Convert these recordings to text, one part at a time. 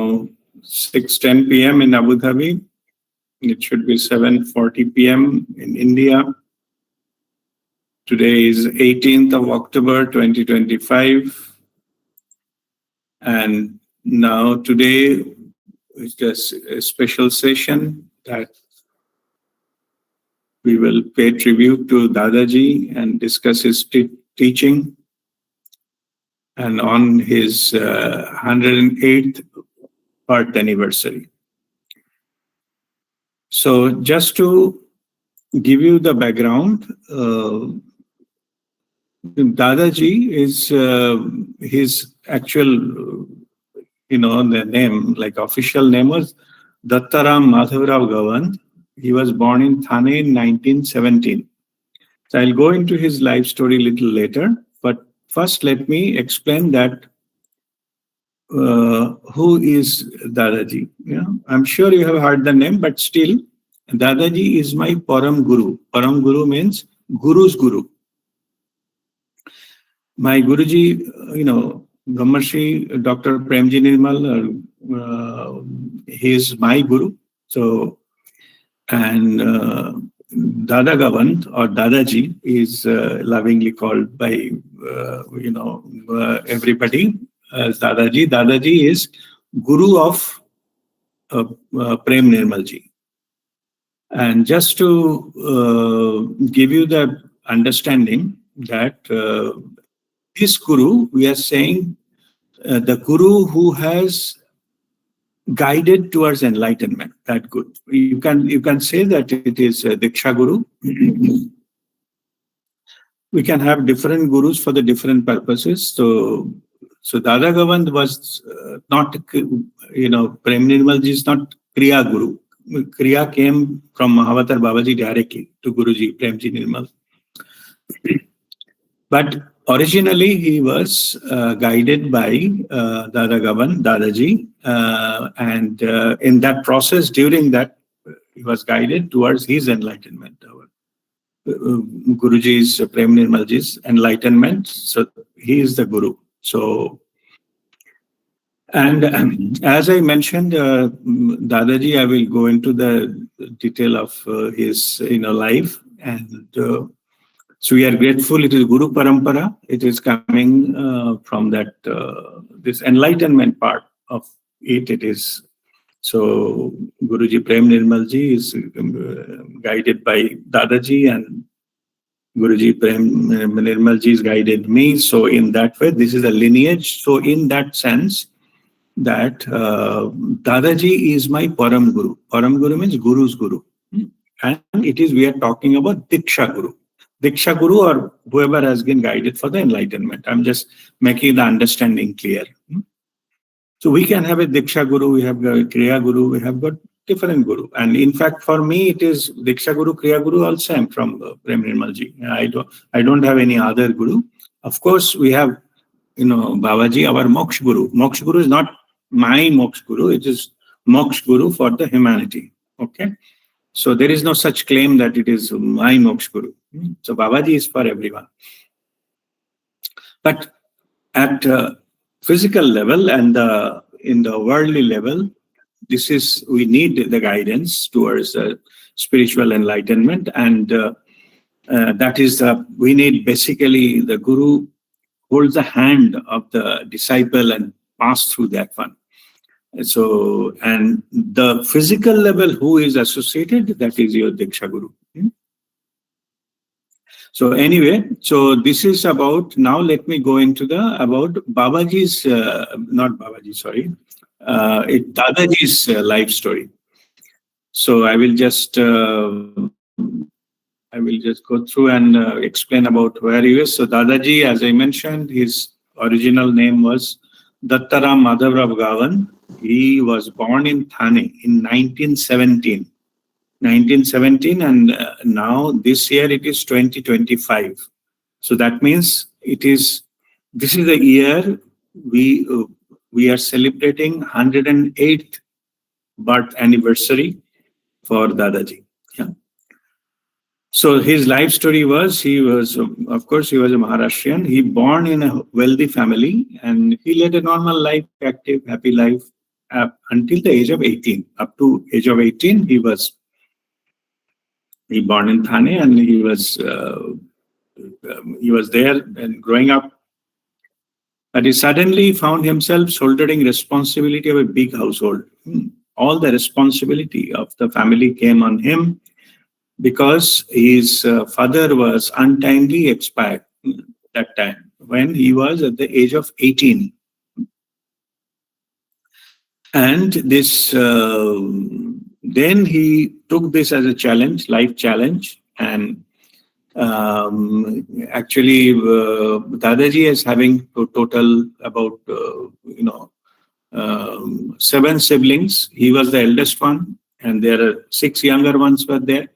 now 6:10 p.m. in Abu Dhabi. It should be 7:40 p.m. in India. Today is 18th of October 2025. And now today is just a special session that we will pay tribute to Dadaji and discuss his teaching, and on his 108th birth anniversary. So just to give you the background, Dadaji is his actual, the name, like official name was Dattaram Madhavrao Gawand. He was born in Thane in 1917. So I'll go into his life story a little later, but first let me explain that who is Dadaji. I'm sure you have heard the name, but still, Dadaji is my Param Guru. Param Guru means Guru's Guru. My Guruji, Brahmarshi Dr. Premji Nirmal, he is my Guru. So, and Dada Gawand or Dadaji is lovingly called by, everybody as Dadaji. Dadaji is Guru of Prem Nirmalji. And just to give you the understanding that this Guru, we are saying the Guru who has guided towards enlightenment, that good. You can say that it is Diksha Guru. We can have different gurus for the different purposes. So Dada Gawand was not, Prem Nirmalji is not Kriya Guru. Kriya came from Mahavatar Babaji directly to Guruji, Premji Nirmal. But originally he was guided by Dada Gawand, Dadaji, and in that process, during that, he was guided towards his enlightenment. Guruji's, Prem Nirmalji's enlightenment. So he is the Guru. So, and as I mentioned, Dadaji, I will go into the detail of his life, and so we are grateful. It is Guru Parampara. It is coming from that this enlightenment part of it. It is so Guruji Prem Nirmalji is guided by Dadaji, and Guruji Prem Nirmalji is guided me. So in that way, this is a lineage. So in that sense, that Dadaji is my Param Guru. Param Guru means Guru's Guru, and it is we are talking about Diksha Guru. Diksha Guru or whoever has been guided for the enlightenment. I'm just making the understanding clear. So we can have a Diksha Guru, we have a Kriya Guru, we have got different Guru. And in fact, for me, it is Diksha Guru, Kriya Guru also. I'm from Prem Nirmalji. I don't have any other Guru. Of course, we have, Babaji, our Moksha Guru. Moksha Guru is not my Moksha Guru. It is Moksha Guru for the humanity. Okay. So there is no such claim that it is my Moksha Guru. So Babaji is for everyone. But at physical level and in the worldly level, we need the guidance towards spiritual enlightenment, and that is we need basically the Guru holds the hand of the disciple and pass through that one. So, and the physical level who is associated, that is your Diksha Guru. So anyway, so this is about, now let me go into about Babaji's, not Babaji, sorry, Dadaji's life story. So I will just go through and explain about where he is. So Dadaji, as I mentioned, his original name was Dattaram Madhavrao Gawand. He was born in Thane in 1917. And now this year it is 2025. So that means this is the year we are celebrating 108th birth anniversary for Dadaji. Yeah. So his life story was, he was a Maharashtrian. He born in a wealthy family and he led a normal life, active, happy life. until the age of 18. Up to age of 18, he born in Thane, and he was there and growing up. But he suddenly found himself shouldering responsibility of a big household. All the responsibility of the family came on him because his father was untimely expired that time when he was at the age of 18. And this, then he took this as a challenge, life challenge, and actually, Dadaji is having total about 7 siblings. He was the eldest one, and there are 6 younger ones were there.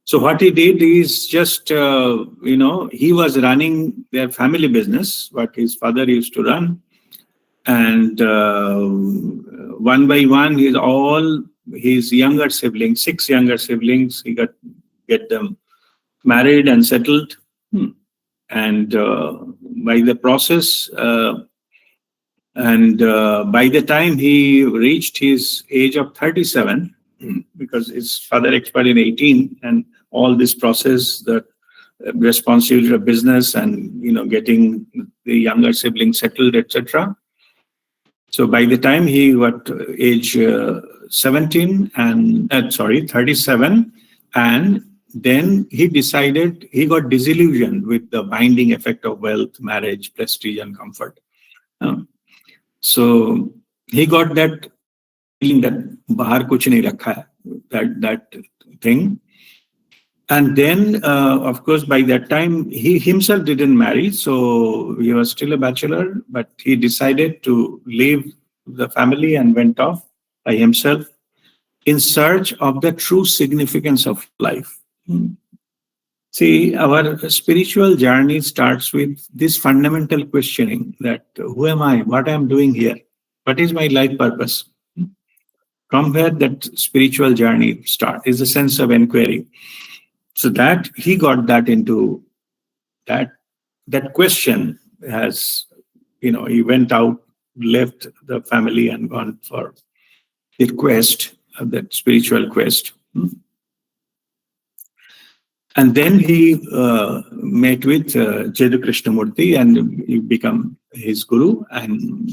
So what he did is just he was running their family business, what his father used to run. And one by one, all his younger siblings, 6 younger siblings, he get them married and settled. And by the process, and by the time he reached his age of 37, because his father expired in 18, and all this process, the responsibility of business and getting the younger siblings settled, etc. So by the time he got age 37, and then he decided, he got disillusioned with the binding effect of wealth, marriage, prestige, and comfort. So he got that feeling that bahar kuch nahi rakha hai, that thing. And then, of course, by that time, he himself didn't marry, so he was still a bachelor, but he decided to leave the family and went off by himself in search of the true significance of life. See, our spiritual journey starts with this fundamental questioning that who am I? What I am doing here? What is my life purpose? From where that spiritual journey starts is a sense of inquiry. So that he got that into that question has, he went out, left the family and gone for the quest, that spiritual quest. And then he met with Jadu Krishnamurti, and he became his guru, and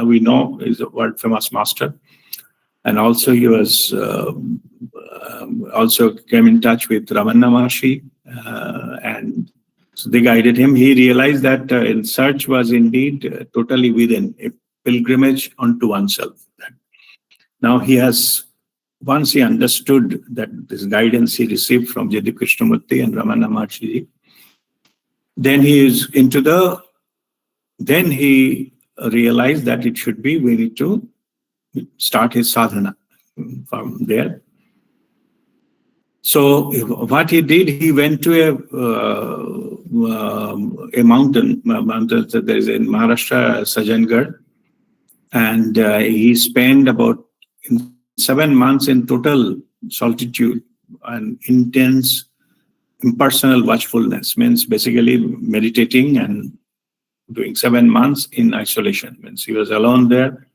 we know he's a world famous master. And also he was also came in touch with Ramana Maharshi, and so they guided him. He realized that in search was indeed totally within, a pilgrimage onto oneself. Now once he understood that this guidance he received from Jadu Krishnamurti and Ramana Maharshi, then he realized that it should be, we need to start his sadhana from there. So what he did, he went to a mountain that there is in Maharashtra, Sajangarh, and he spent about 7 months in total solitude and intense impersonal watchfulness, means basically meditating and doing 7 months in isolation, means he was alone there.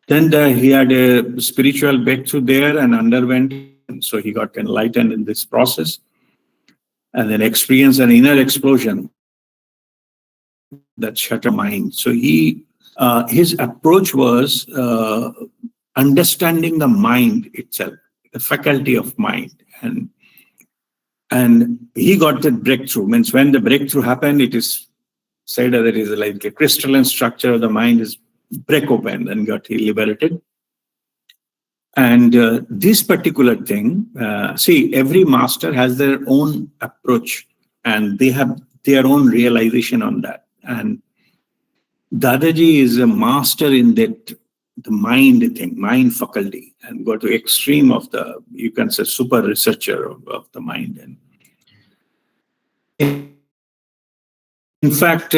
Then he had a spiritual breakthrough there and underwent, so he got enlightened in this process, and then experienced an inner explosion that shut her mind. So his approach was understanding the mind itself, the faculty of mind, and he got that breakthrough. Means when the breakthrough happened, it is said that it is like a crystalline structure of the mind is break open and got liberated. And this particular thing, see, every master has their own approach and they have their own realization on that. And Dadaji is a master in that, the mind thing, mind faculty, and go to extreme of the, you can say, super researcher of the mind. And in fact,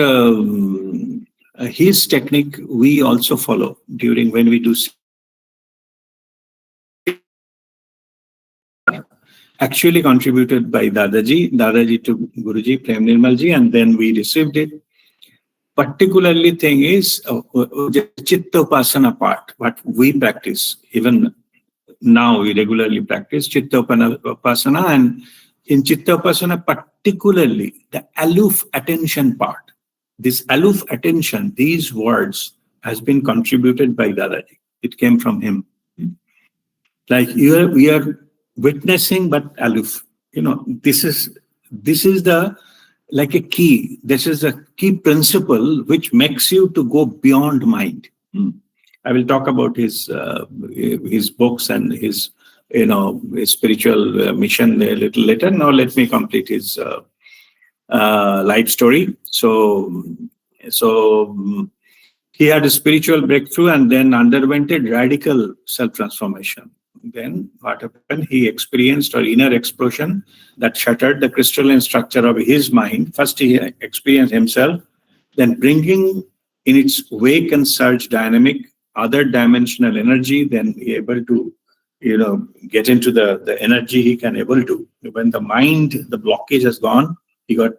his technique we also follow during when we do. Actually contributed by Dadaji to Guruji, Prem Nirmalji, and then we received it. particularly thing is Chitta Upasana part, what we practice. Even now we regularly practice Chitta Upasana, and in Chitta Upasana particularly the aloof attention part. This aloof attention, these words has been contributed by Dadaji. It came from him. Like we are witnessing but aloof. This is the like a key. This is a key principle which makes you to go beyond mind. I will talk about his books and his his spiritual mission a little later. Now let me complete his life story. So he had a spiritual breakthrough and then underwent a radical self-transformation. Then what happened? He experienced an inner explosion that shattered the crystalline structure of his mind. First, he experienced himself, then bringing in its wake and surge dynamic, other dimensional energy, then he able to, get into the energy he can able to. When the mind, the blockage has gone, he got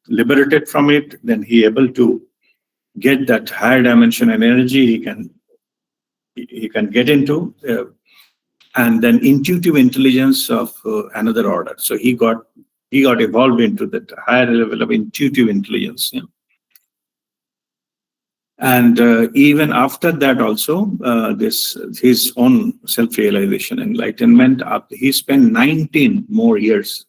liberated from it, then he able to get that higher dimension and energy he can get into, and then intuitive intelligence of another order. So he got evolved into that higher level of intuitive intelligence. And even after that also, this his own self-realization, enlightenment, he spent 19 more years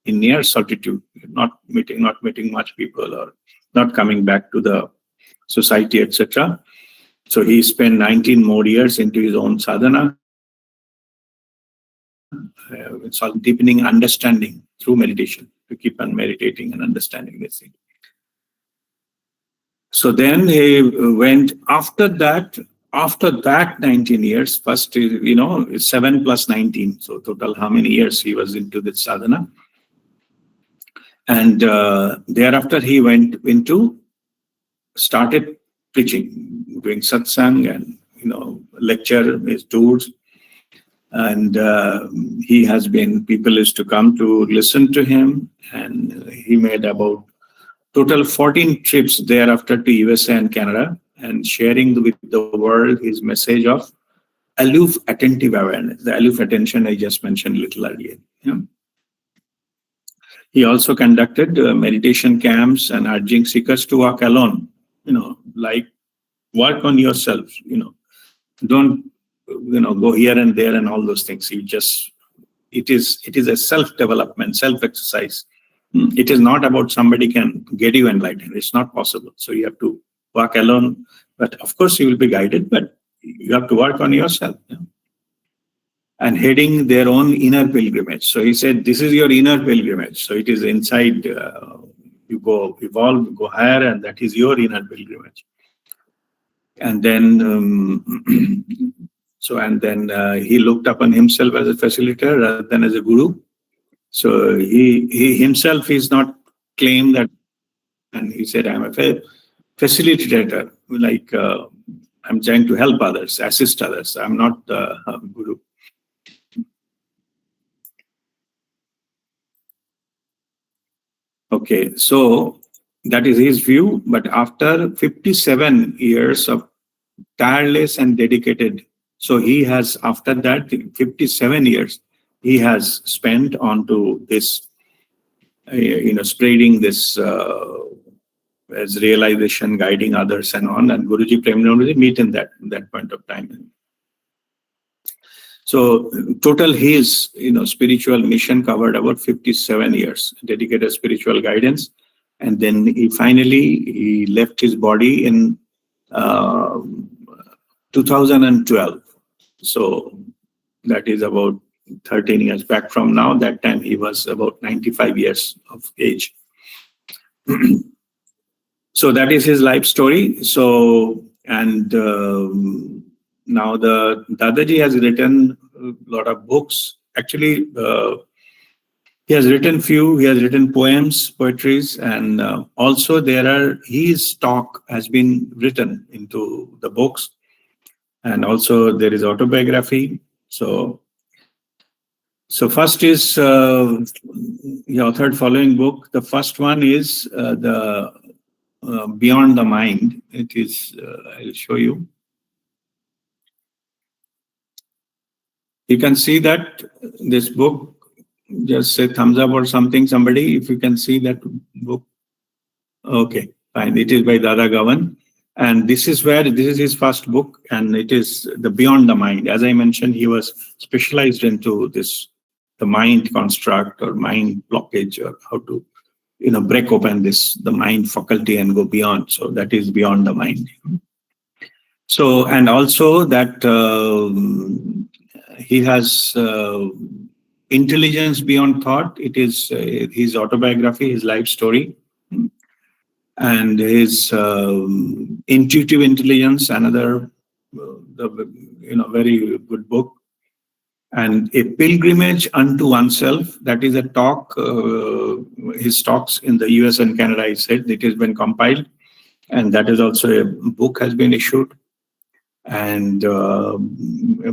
in near solitude, not meeting much people or not coming back to the society, etc. So he spent 19 more years into his own sadhana. It's all deepening understanding through meditation, to keep on meditating and understanding this thing. So then he went after that 19 years, first, 7 plus 19. So total how many years he was into this sadhana. And thereafter he went started preaching, doing satsang and, lecture, his tours. And people used to come to listen to him, and he made about total 14 trips thereafter to USA and Canada, and sharing with the world his message of aloof attentive awareness, the aloof attention I just mentioned a little earlier. He also conducted meditation camps and urging seekers to walk alone, like work on yourself, don't go here and there and all those things. It is a self-development, self-exercise. It is not about somebody can get you enlightened. It's not possible. So you have to walk alone. But of course you will be guided, but you have to work on yourself. And heading their own inner pilgrimage. So he said, this is your inner pilgrimage. So it is inside, you go evolve, go higher, and that is your inner pilgrimage. And then he looked upon himself as a facilitator rather than as a guru. So he himself is not claimed that, and he said, I'm a facilitator, like I'm trying to help others, assist others. I'm not a guru. Okay, so that is his view. But after 57 years of tireless and dedicated, so he has, after that 57 years, he has spent onto this, spreading this as realization, guiding others and on. And Guruji Premanand meet in that point of time. So total his spiritual mission covered about 57 years, dedicated spiritual guidance, and then he left his body in 2012. So that is about 13 years back from now. That time he was about 95 years of age. So that is his life story. So, and now the Dadaji has written a lot of books. Actually, he has written poems, poetries, and also his talk has been written into the books. And also there is autobiography. So first is he authored following book. The first one is Beyond the Mind. It is, I'll show you. You can see that this book, just say thumbs up or something, somebody, if you can see that book. Okay, fine. It is by Dada Gavan. And this is his first book, and it is the Beyond the Mind. As I mentioned, he was specialized into this, the mind construct or mind blockage, or how to, break open the mind faculty and go beyond. So that is Beyond the Mind. So, and also that he has Intelligence Beyond Thought. It is his autobiography, his life story. And his Intuitive Intelligence, another very good book. And A Pilgrimage Unto Oneself, that is a talk, his talks in the US and Canada, he said. It has been compiled, and that is also a book has been issued. And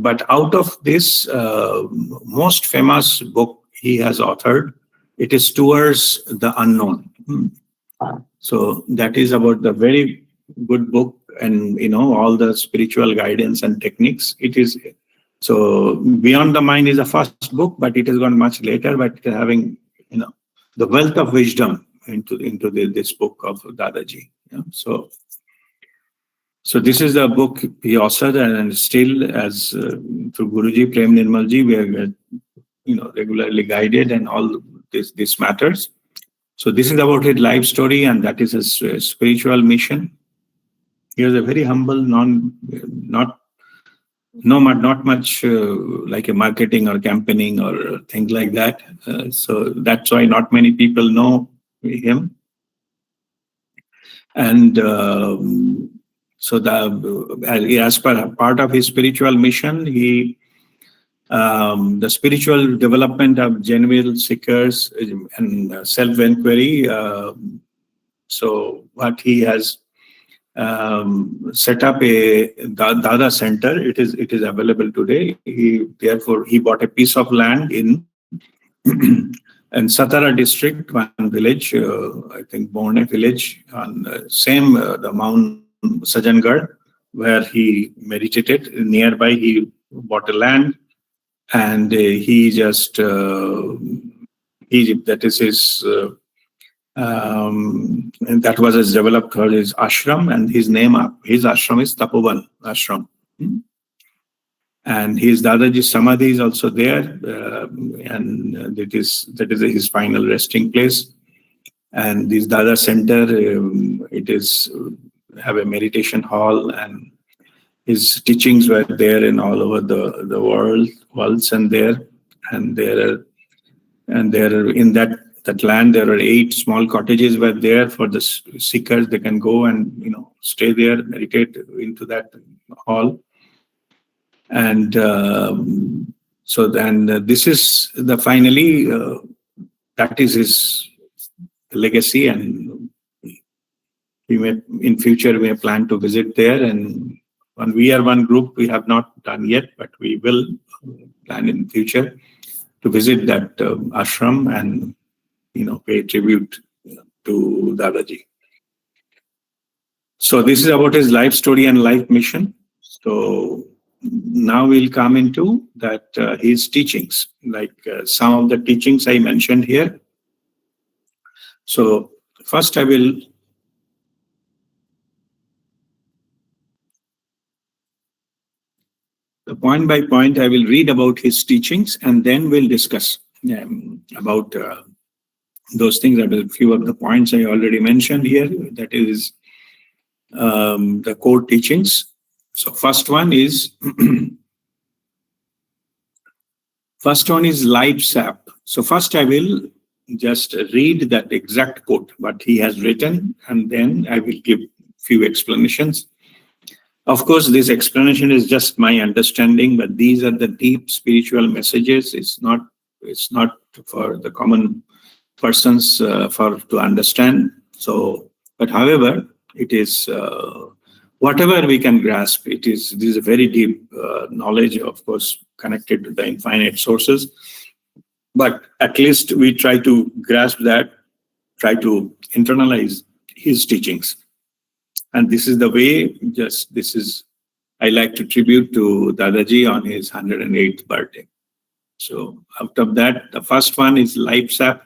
but out of this most famous book he has authored, it is Towards the Unknown. So that is about the very good book, and all the spiritual guidance and techniques. It is so Beyond the Mind is the first book, but it has gone much later. But having the wealth of wisdom into this book of Dadaji. So this is the book he authored, and still as through Guruji Prem Nirmalji, we are regularly guided and all this matters. So this is about his life story, and that is his spiritual mission. He was a very humble, not much like a marketing or campaigning or things like that. So that's why not many people know him. And so as part of his spiritual mission, the spiritual development of genuine seekers and self-inquiry. So what he has set up a Dada Center. It is available today. Therefore he bought a piece of land in Satara district, one village, I think Borne village, on the Mount Sajangarh, where he meditated. Nearby he bought a land, and he just that is his and that was his developed his ashram, and his ashram is Tapovan Ashram. And his Dadaji Samadhi is also there, and that is his final resting place. And this Dada Center, it is have a meditation hall, and his teachings were there in all over the worlds, and there in that land there are 8 small cottages were there for the seekers. They can go and stay there, meditate into that hall. And so then this is the finally that is his legacy, and we may in future we plan to visit there. And on WeAreOne group we have not done yet, but we will plan in future to visit that ashram and pay tribute to Dadaji. So this is about his life story and life mission. So now we'll come into that his teachings, like some of the teachings I mentioned here. So first I will point by point I will read about his teachings, and then we'll discuss about those things. That are a few of the points I already mentioned here. That is the core teachings. So first one is light sap. So first I will just read that exact quote what he has written, and then I will give few explanations. Of course, this explanation is just my understanding, but these are the deep spiritual messages. It's not for the common persons to understand. So, but however, it is whatever we can grasp. This is a very deep knowledge, of course, connected to the infinite sources. But at least we try to grasp that, try to internalize his teachings. And this is the way, I like to tribute to Dadaji on his 108th birthday. So out of that, the first one is life sap.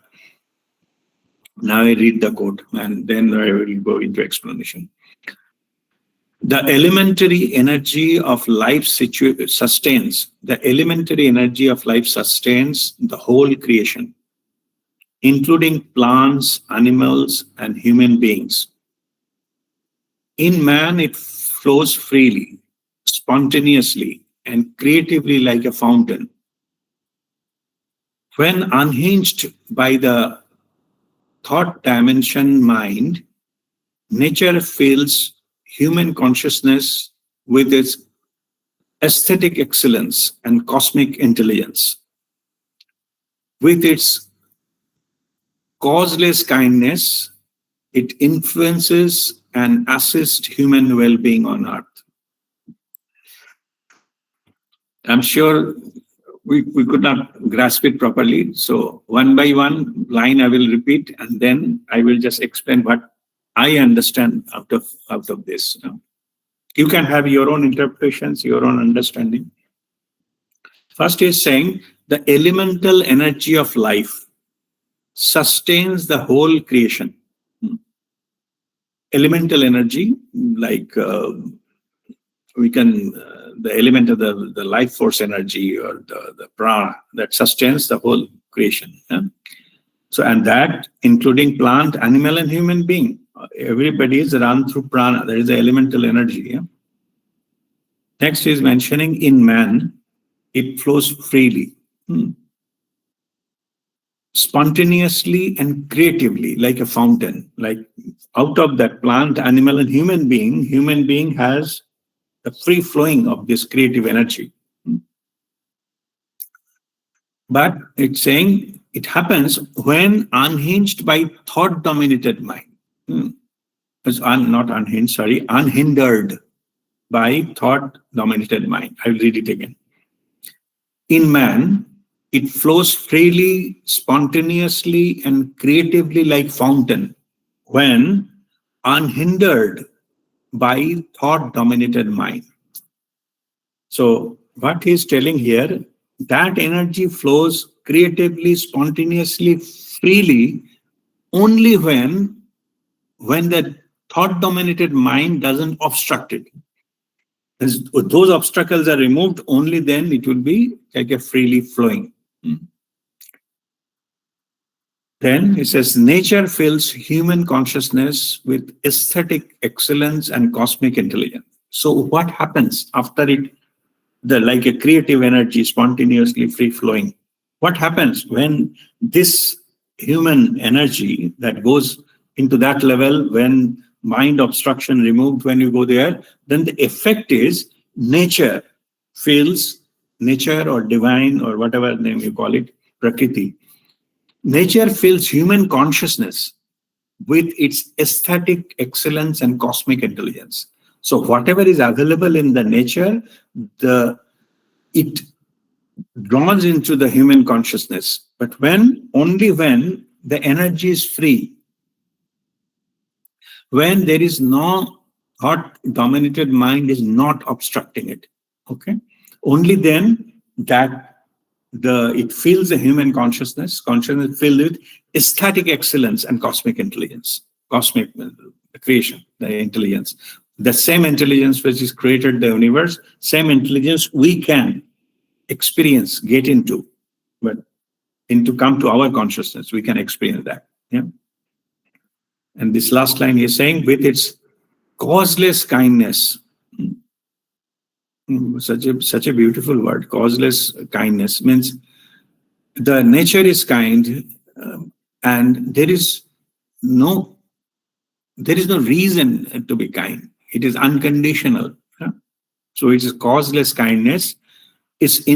Now I read the quote and then I will go into explanation. The elementary energy of life sustains the whole creation, including plants, animals, and human beings. In man, it flows freely, spontaneously, and creatively like a fountain. When unhinged by the thought dimension mind, nature fills human consciousness with its aesthetic excellence and cosmic intelligence. With its causeless kindness, it influences and assists human well-being on earth. I'm sure we could not grasp it properly. So one by one line I will repeat and then I will just explain what I understand out of this. You can have your own interpretations, your own understanding. First is saying the elemental energy of life sustains the whole creation. Elemental energy, like the element of the life force energy or the prana that sustains the whole creation. So, and that including plant, animal, and human being. Everybody is run through prana. There is the elemental energy. Next is mentioning in man, it flows freely, spontaneously and creatively, like a fountain. Like out of that plant, animal, and human being has the free flowing of this creative energy. But it's saying it happens when unhinged by thought-dominated mind. Unhindered by thought-dominated mind. I'll read it again. In man, it flows freely, spontaneously, and creatively like fountain when unhindered by thought-dominated mind. So what he's telling here, that energy flows creatively, spontaneously, freely, only when the thought-dominated mind doesn't obstruct it. As those obstacles are removed, only then it will be like a freely flowing. Then it says, nature fills human consciousness with aesthetic excellence and cosmic intelligence. So what happens after it, like a creative energy, spontaneously free flowing? What happens when this human energy that goes into that level, when mind obstruction removed, when you go there, then the effect is nature fills, nature or divine or whatever name you call it, Prakriti. Nature fills human consciousness with its aesthetic excellence and cosmic intelligence. So whatever is available in the nature, it draws into the human consciousness. But only when the energy is free, when there is no thought-dominated mind is not obstructing it. Okay, only then that it fills the human consciousness filled with aesthetic excellence and cosmic intelligence, cosmic creation, the intelligence. The same intelligence which has created the universe, same intelligence we can experience, get into, but come to our consciousness, we can experience that. Yeah. And this last line is saying, with its causeless kindness, such a beautiful word. Causeless kindness means the nature is kind, and there is no reason to be kind. It is unconditional. So it is causeless kindness. It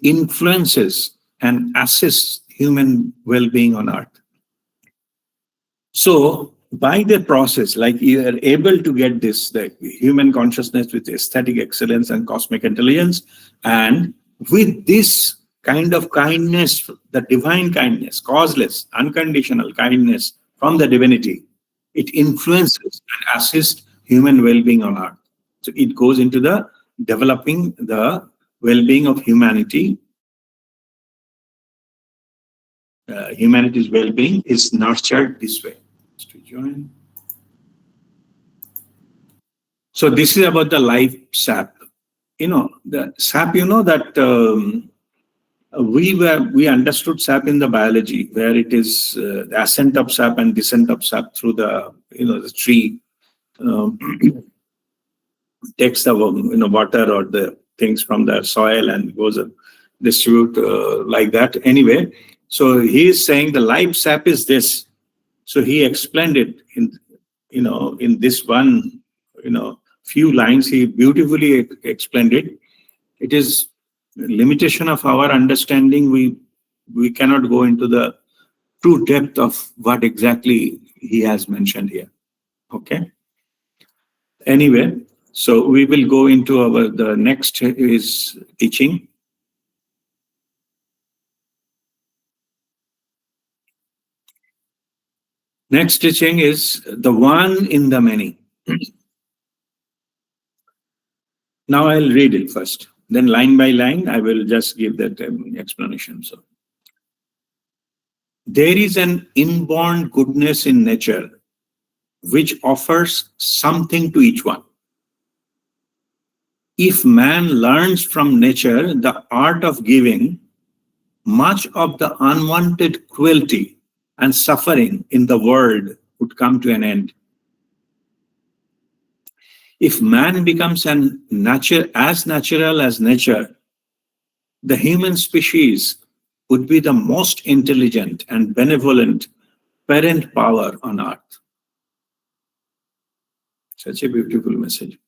influences and assists human well-being on earth. So by the process, like you are able to get this, the human consciousness with aesthetic excellence and cosmic intelligence, and with this kind of kindness, the divine kindness, causeless, unconditional kindness from the divinity, It influences and assists human well-being on earth. So it goes into the developing the well-being of humanity. Humanity's well-being is nurtured this way. To join. So this is about the life sap. The sap. That we understood sap in the biology, where it is the ascent of sap and descent of sap through the tree. Takes the water or the things from the soil and goes and distribute like that. Anyway, so he is saying the life sap is this. So he explained it in this one few lines. He beautifully explained it. It is limitation of our understanding. We cannot go into the true depth of what exactly he has mentioned here. Okay. Anyway, so we will go into the next is teaching. Next teaching is the one in the many. Now I'll read it first. Then line by line, I will just give that explanation. So, there is an inborn goodness in nature which offers something to each one. If man learns from nature the art of giving, much of the unwanted cruelty and suffering in the world would come to an end. If man becomes as natural as nature, the human species would be the most intelligent and benevolent parent power on earth. Such a beautiful message.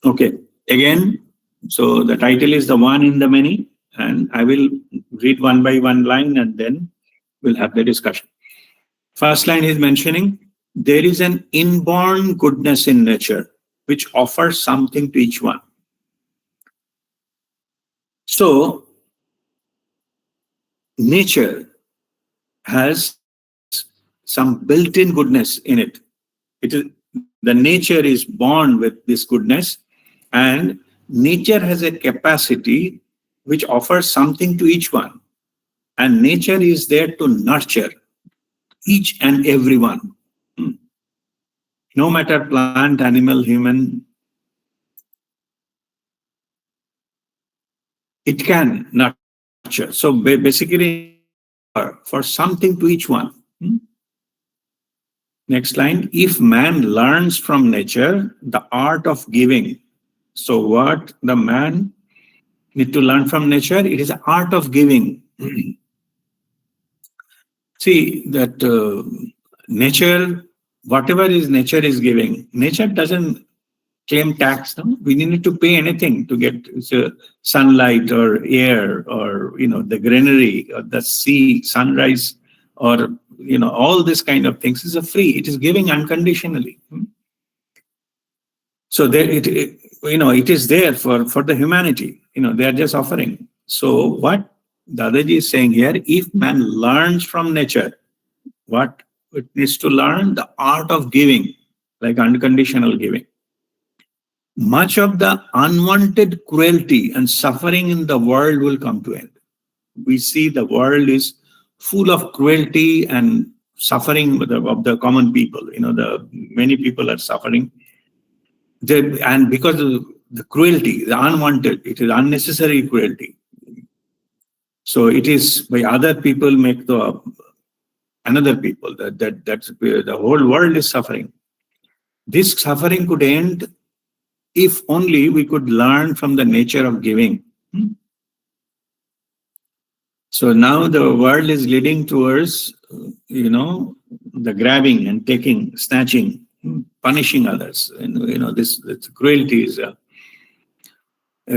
Okay, again, so the title is The One in the Many, and I will read one by one line and then we'll have the discussion. First line is mentioning, there is an inborn goodness in nature which offers something to each one. So, nature has some built-in goodness in it. The nature is born with this goodness, and nature has a capacity which offers something to each one. And nature is there to nurture each and every one. No matter plant, animal, human, it can nurture. So basically, for something to each one. Next line, if man learns from nature the art of giving. So what the man need to learn from nature? It is the art of giving. See that nature, whatever is nature is giving, nature doesn't claim tax. No? We need to pay anything to get sunlight or air or the greenery or the sea, sunrise, or all this kind of things is free. It is giving unconditionally. So there it is there for the humanity. They are just offering. So what Dadaji is saying here, if man learns from nature, what it needs to learn? The art of giving, like unconditional giving. Much of the unwanted cruelty and suffering in the world will come to end. We see the world is full of cruelty and suffering of the common people. The many people are suffering. And because of the cruelty, the unwanted, it is unnecessary cruelty. So it is by other people make the another people that's where the whole world is suffering. This suffering could end if only we could learn from the nature of giving. So now the world is leading towards, the grabbing and taking, snatching, punishing others. This cruelty is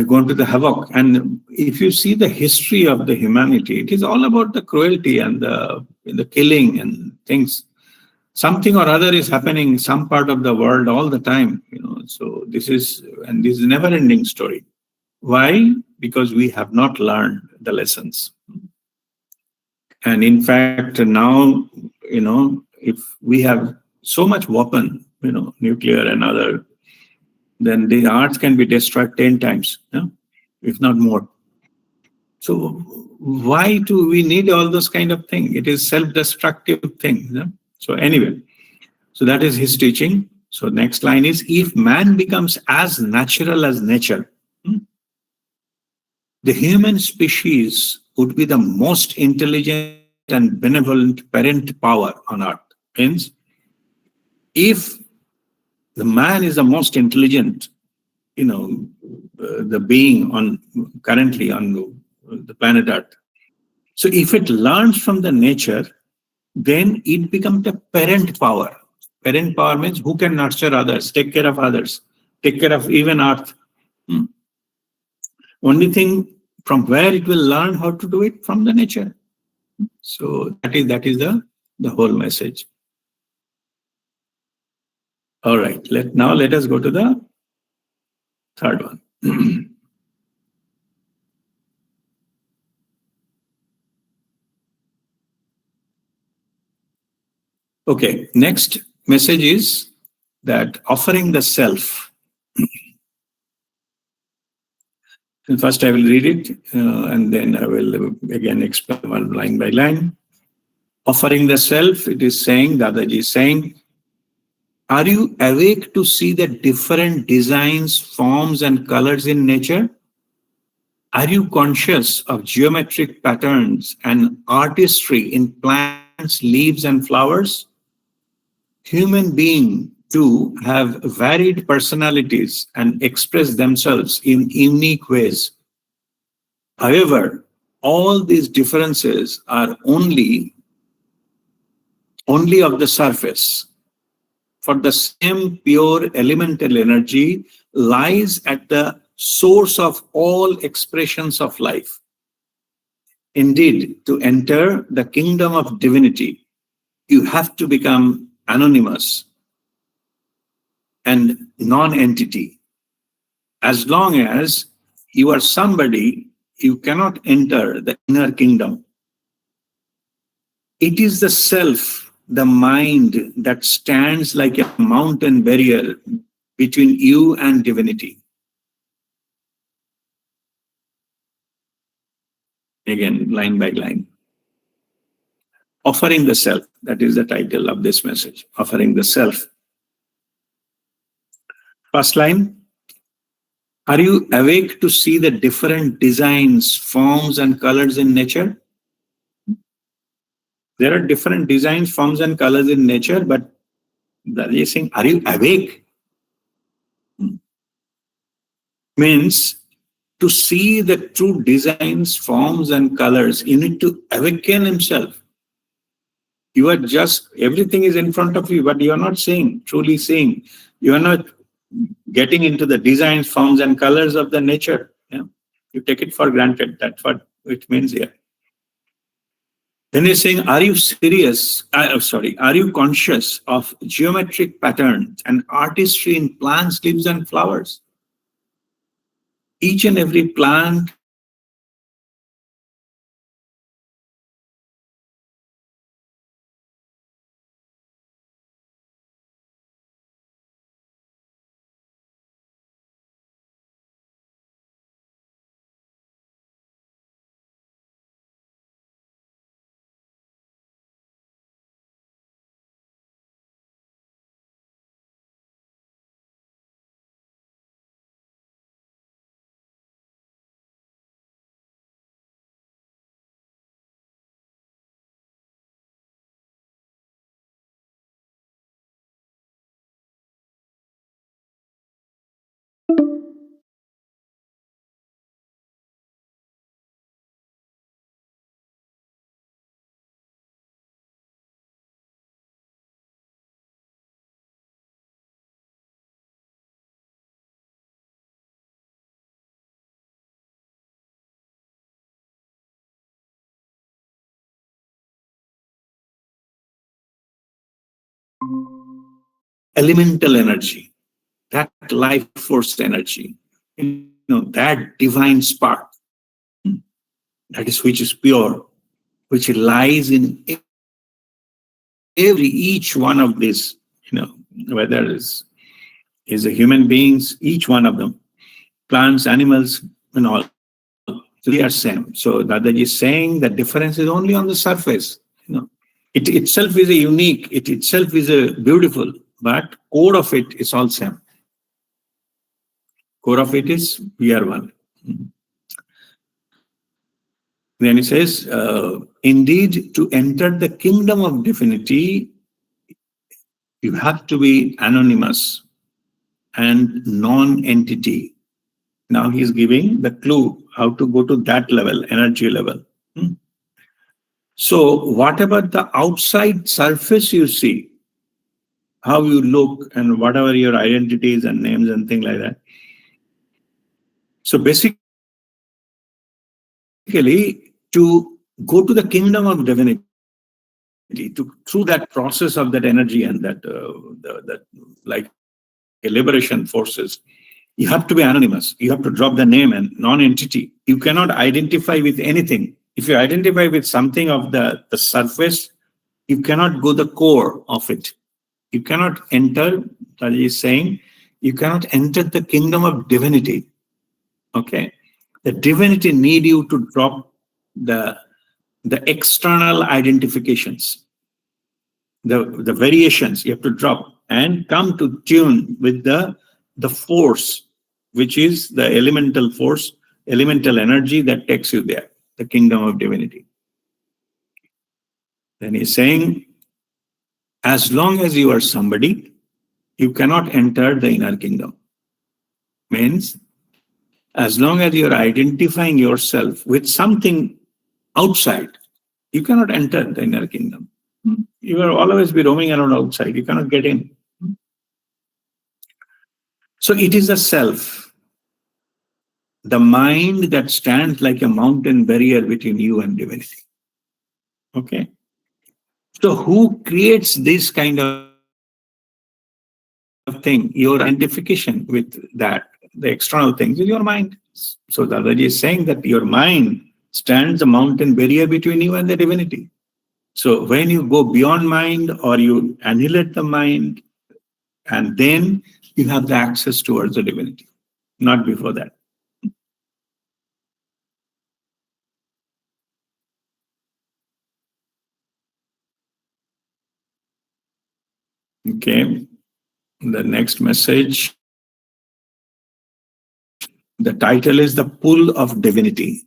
going to the havoc. And if you see the history of the humanity, it is all about the cruelty and the killing and things. Something or other is happening in some part of the world all the time. So this is a never-ending story. Why? Because we have not learned the lessons. And in fact, now, if we have so much weapon, nuclear and other, then the earth can be destroyed 10 times, if not more. So why do we need all those kind of things? It is self-destructive thing. So anyway, so that is his teaching. So next line is, if man becomes as natural as nature, the human species would be the most intelligent and benevolent parent power on earth. Means, if the man is the most intelligent, the being on currently on the planet Earth. So if it learns from the nature, then it becomes a parent power. Parent power means who can nurture others, take care of others, take care of even Earth. Only thing from where it will learn how to do it from the nature. So that is the whole message. All right. Let us go to the third one. Okay. Next message is that offering the self. First, I will read it, and then I will again explain one line by line. Offering the self, it is saying, Dadaji is saying, are you awake to see the different designs, forms, and colors in nature? Are you conscious of geometric patterns and artistry in plants, leaves, and flowers? Human beings, too, have varied personalities and express themselves in unique ways. However, all these differences are only of the surface. For the same pure elemental energy lies at the source of all expressions of life. Indeed, to enter the kingdom of divinity, you have to become anonymous and non-entity. As long as you are somebody, you cannot enter the inner kingdom. It is the self, the mind, that stands like a mountain barrier between you and divinity. Again, line by line. Offering the self, that is the title of this message. Offering the self. First line, are you awake to see the different designs, forms, and colors in nature? There are different designs, forms, and colors in nature, but Dadaji is saying, are you awake? Means to see the true designs, forms, and colors, you need to awaken himself. You are just, everything is in front of you, but you are not seeing, truly seeing. You are not getting into the designs, forms, and colors of the nature. You take it for granted. That's what it means here. Then he's saying, are you serious? Are you conscious of geometric patterns and artistry in plants, leaves, and flowers? Each and every plant elemental energy, that life force energy, that divine spark, that is which is pure, which lies in each one of these whether is a human beings, each one of them, plants, animals, and all. So they are same. So Dadaji is saying the difference is only on the surface. It itself is a unique. It itself is a beautiful, but core of it is all same. Core of it is we are one. Then he says, indeed, to enter the kingdom of divinity, you have to be anonymous and non-entity. Now he's giving the clue how to go to that level, energy level. So whatever the outside surface you see, how you look and whatever your identities and names and things like that. So basically, to go to the kingdom of divinity, through that process of that energy and that like a liberation forces, you have to be anonymous. You have to drop the name and non-entity. You cannot identify with anything. If you identify with something of the surface, you cannot go the core of it. You cannot enter, that is saying, you cannot enter the kingdom of divinity. Okay? The divinity need you to drop the external identifications, the variations you have to drop and come to tune with the force, which is the elemental force, elemental energy that takes you there, the kingdom of divinity. Then he's saying, as long as you are somebody, you cannot enter the inner kingdom. Means, as long as you are identifying yourself with something outside, you cannot enter the inner kingdom. You will always be roaming around outside. You cannot get in. So it is the self, the mind that stands like a mountain barrier between you and divinity. Okay? So who creates this kind of thing? Your identification with that, the external things, is your mind. So Dadaji is saying that your mind stands a mountain barrier between you and the divinity. So when you go beyond mind or you annihilate the mind, and then you have the access towards the divinity, not before that. Okay, the next message. The title is The Pull of Divinity.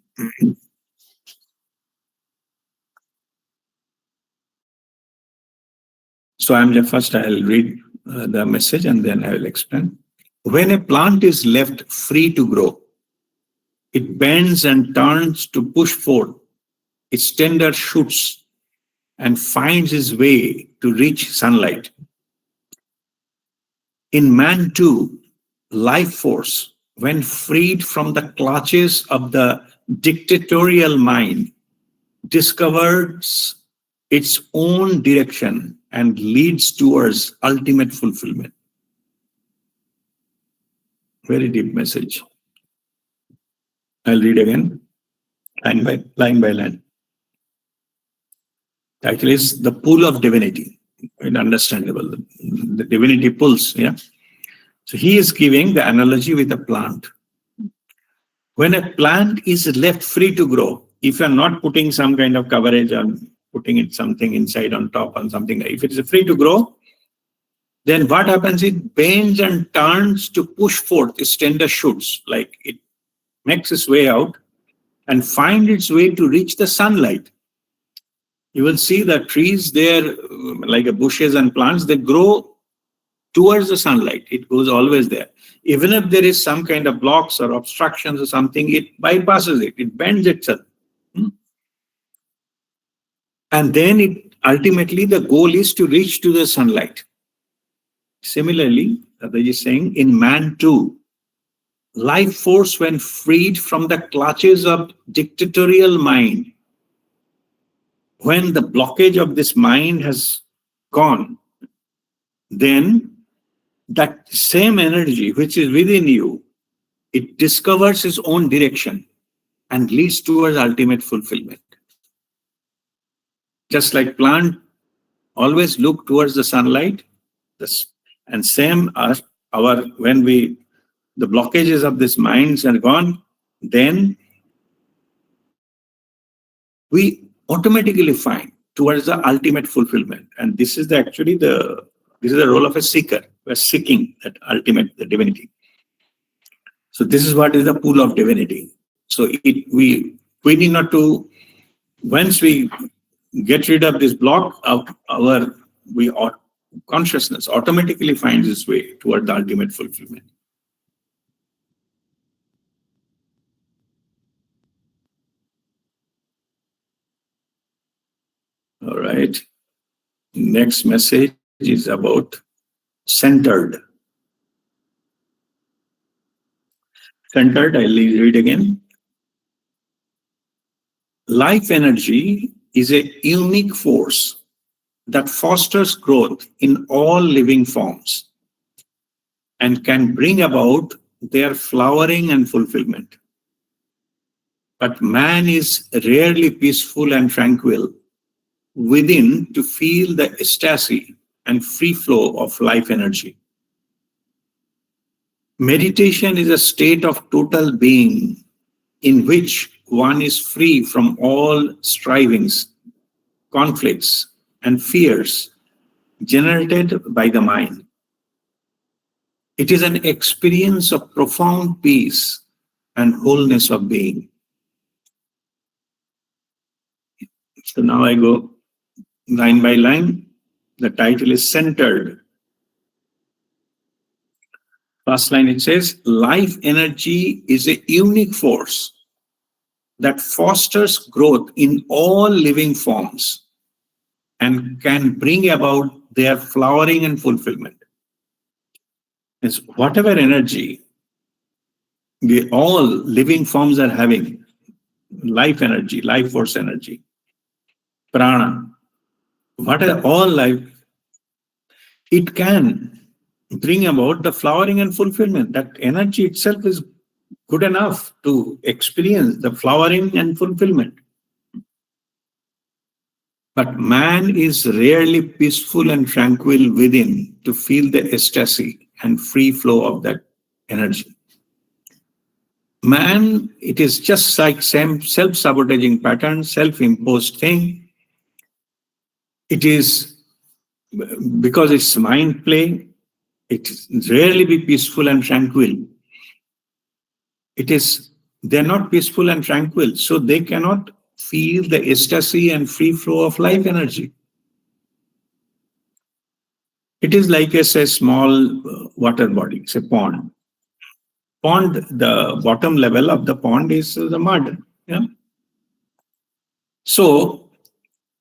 So I'll read the message and then I will explain. When a plant is left free to grow, it bends and turns to push forth its tender shoots and finds its way to reach sunlight. In man too, life force, when freed from the clutches of the dictatorial mind, discovers its own direction and leads towards ultimate fulfillment. Very deep message. I'll read again, line by line. Title is The Pull of Divinity. It's understandable. The divinity pulls, yeah. So he is giving the analogy with a plant. When a plant is left free to grow, if you're not putting some kind of coverage or putting it something inside on top on something, if it is free to grow, then what happens? It bends and turns to push forth its tender shoots, like it makes its way out and find its way to reach the sunlight. You will see the trees there, like bushes and plants, they grow towards the sunlight. It goes always there. Even if there is some kind of blocks or obstructions or something, it bypasses it. It bends itself. And then ultimately the goal is to reach to the sunlight. Similarly, Dadaji is saying, in man too, life force, when freed from the clutches of dictatorial mind, when the blockage of this mind has gone, then that same energy which is within you, it discovers its own direction and leads towards ultimate fulfillment. Just like plant always look towards the sunlight, This, and same as our when the blockages of this minds are gone, then we automatically find towards the ultimate fulfillment. And this is the role of a seeker. We're seeking that ultimate, the divinity. So this is what is the pool of divinity. So we need not to, once we get rid of this block of consciousness automatically finds its way toward the ultimate fulfillment. All right. Next message is about centered. Centered, I'll read again. Life energy is a unique force that fosters growth in all living forms and can bring about their flowering and fulfillment. But man is rarely peaceful and tranquil within to feel the ecstasy and free flow of life energy. Meditation is a state of total being in which one is free from all strivings, conflicts, and fears generated by the mind. It is an experience of profound peace and wholeness of being. So now I go line by line. The title is Centered. First line it says, life energy is a unique force that fosters growth in all living forms and can bring about their flowering and fulfillment. It's whatever energy all living forms are having, life energy, life force energy, prana, what are all life, it can bring about the flowering and fulfillment. That energy itself is good enough to experience the flowering and fulfillment. But man is rarely peaceful and tranquil within to feel the ecstasy and free flow of that energy. Man, it is just like same self-sabotaging pattern, self-imposed thing. It is because it's mind play, it rarely be peaceful and tranquil. They're not peaceful and tranquil, so they cannot feel the ecstasy and free flow of life energy. It is like a small water body, it's a pond. Pond, the bottom level of the pond is the mud. Yeah. So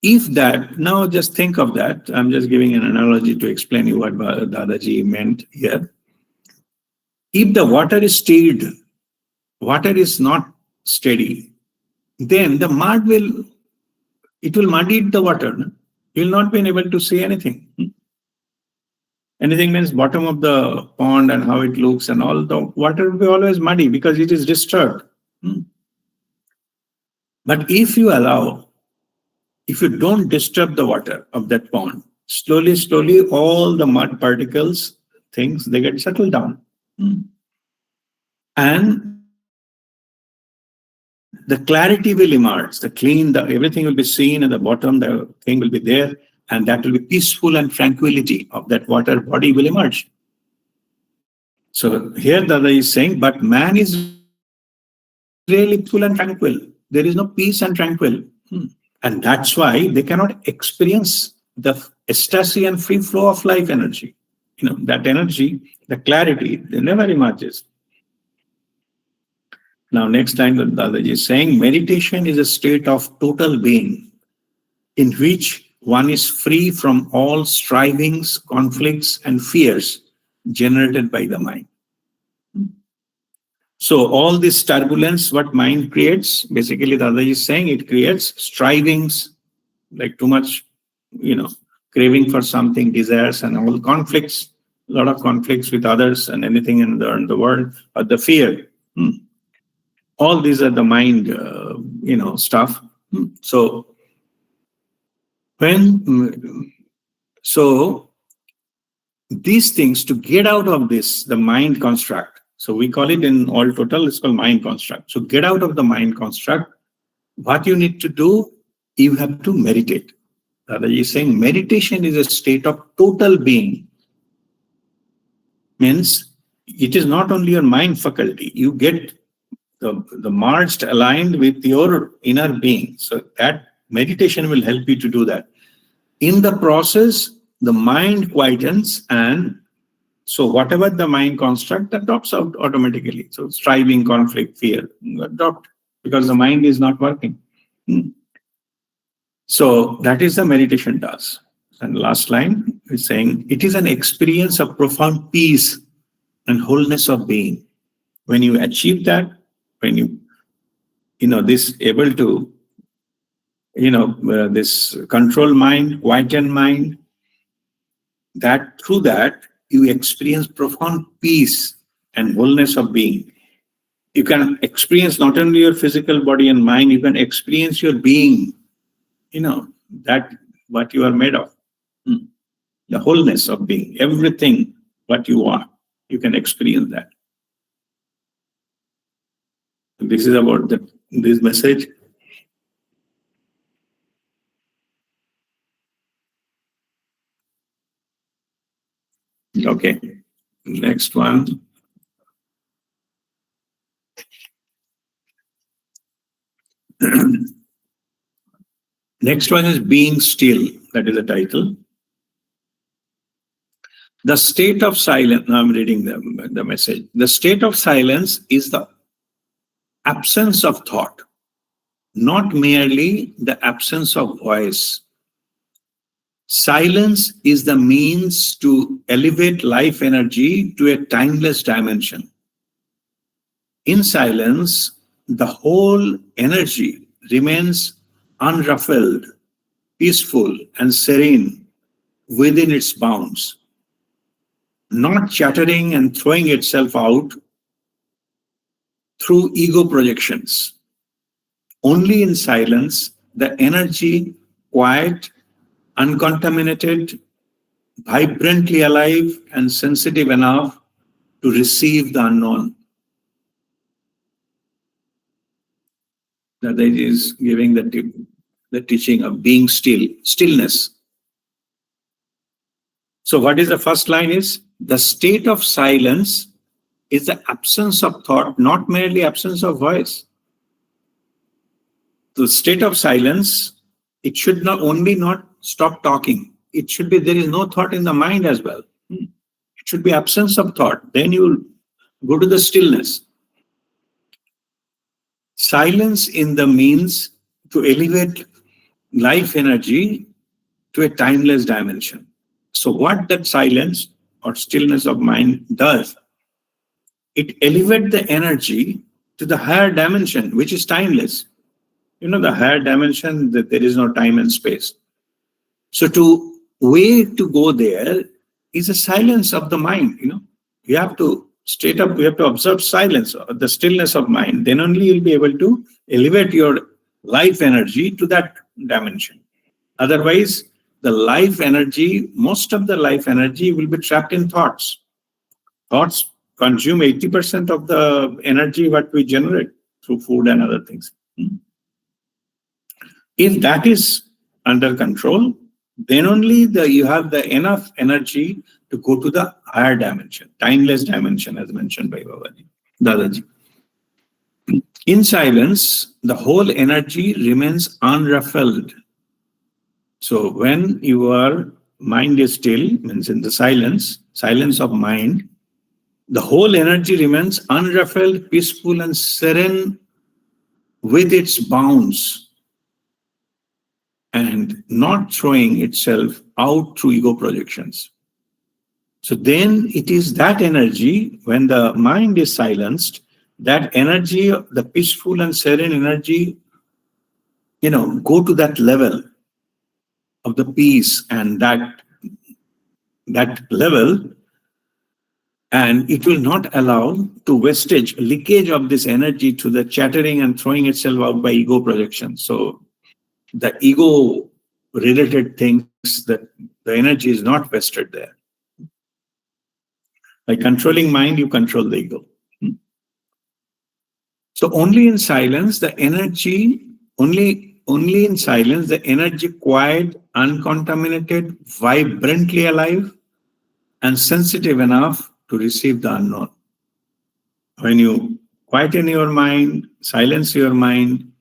if that, now just think of that, I'm just giving an analogy to explain you what Dadaji meant here. If the water is stirred, water is not steady, then the mud will muddy the water. No? You will not be able to see anything. Anything means bottom of the pond and how it looks and all, the water will be always muddy because it is disturbed. But if you don't disturb the water of that pond, slowly, all the mud particles, things, they get settled down. And the clarity will emerge, everything will be seen at the bottom, the thing will be there, and that will be peaceful and tranquility of that water body will emerge. So here Dada is saying, but man is really peaceful and tranquil. There is no peace and tranquil. And that's why they cannot experience the ecstasy and free flow of life energy. That energy, the clarity, they never emerges. Now, next time the Dadaji is saying, meditation is a state of total being in which one is free from all strivings, conflicts, and fears generated by the mind. So all this turbulence, what mind creates, basically Dadaji is saying it creates strivings, like too much, craving for something, desires, and all conflicts, a lot of conflicts with others and anything in the world, or the fear. All these are the mind, stuff. So these things to get out of this, the mind construct. So we call it in all total, it's called mind construct. So get out of the mind construct. What you need to do, you have to meditate. Dadaji is saying meditation is a state of total being. Means it is not only your mind faculty. You get the merged, aligned with your inner being. So that meditation will help you to do that. In the process, the mind quietens, and so whatever the mind construct, that drops out automatically. So striving, conflict, fear, dropped because the mind is not working. So that is the meditation does. And last line is saying, it is an experience of profound peace and wholeness of being. When you achieve that, when this able to, this control mind, quieten mind, that through that, you experience profound peace and wholeness of being. You can experience not only your physical body and mind, you can experience your being, that what you are made of. The wholeness of being, everything what you are, you can experience that. This is about this message. Okay, next one. Next one is being still. That is the title. The state of silence. Now I'm reading the message. The state of silence is the absence of thought, not merely the absence of voice. Silence is the means to elevate life energy to a timeless dimension. In silence, the whole energy remains unruffled, peaceful, and serene within its bounds, not chattering and throwing itself out through ego projections. Only in silence, the energy, quiet, uncontaminated, vibrantly alive, and sensitive enough to receive the unknown. That is giving the teaching of being still, stillness. So what is the first line is, the state of silence is the absence of thought, not merely absence of voice. The state of silence, it should not stop talking. It should be, there is no thought in the mind as well. It should be absence of thought. Then you will go to the stillness. Silence in the means to elevate life energy to a timeless dimension. So what that silence or stillness of mind does, it elevates the energy to the higher dimension, which is timeless. The higher dimension, that there is no time and space. So way to go there is a silence of the mind. You have to straight up, you have to observe silence, the stillness of mind. Then only you'll be able to elevate your life energy to that dimension. Otherwise, the life energy, most of the life energy will be trapped in thoughts. Thoughts consume 80% of the energy what we generate through food and other things. If that is under control, then only you have the enough energy to go to the higher dimension, timeless dimension, as mentioned by Dadaji. In silence, the whole energy remains unruffled. So when your mind is still, means in the silence of mind, the whole energy remains unruffled, peaceful, and serene with its bounds, and not throwing itself out through ego projections. So then it is that energy, when the mind is silenced, that energy, the peaceful and serene energy, go to that level of the peace and that level, and it will not allow to wastage, leakage of this energy to the chattering and throwing itself out by ego projection. So the ego related things, that the energy is not wasted there. By controlling mind, you control the ego. So only in silence, the energy, only in silence, the energy quiet, uncontaminated, vibrantly alive, and sensitive enough to receive the unknown. When you quieten your mind, silence your mind,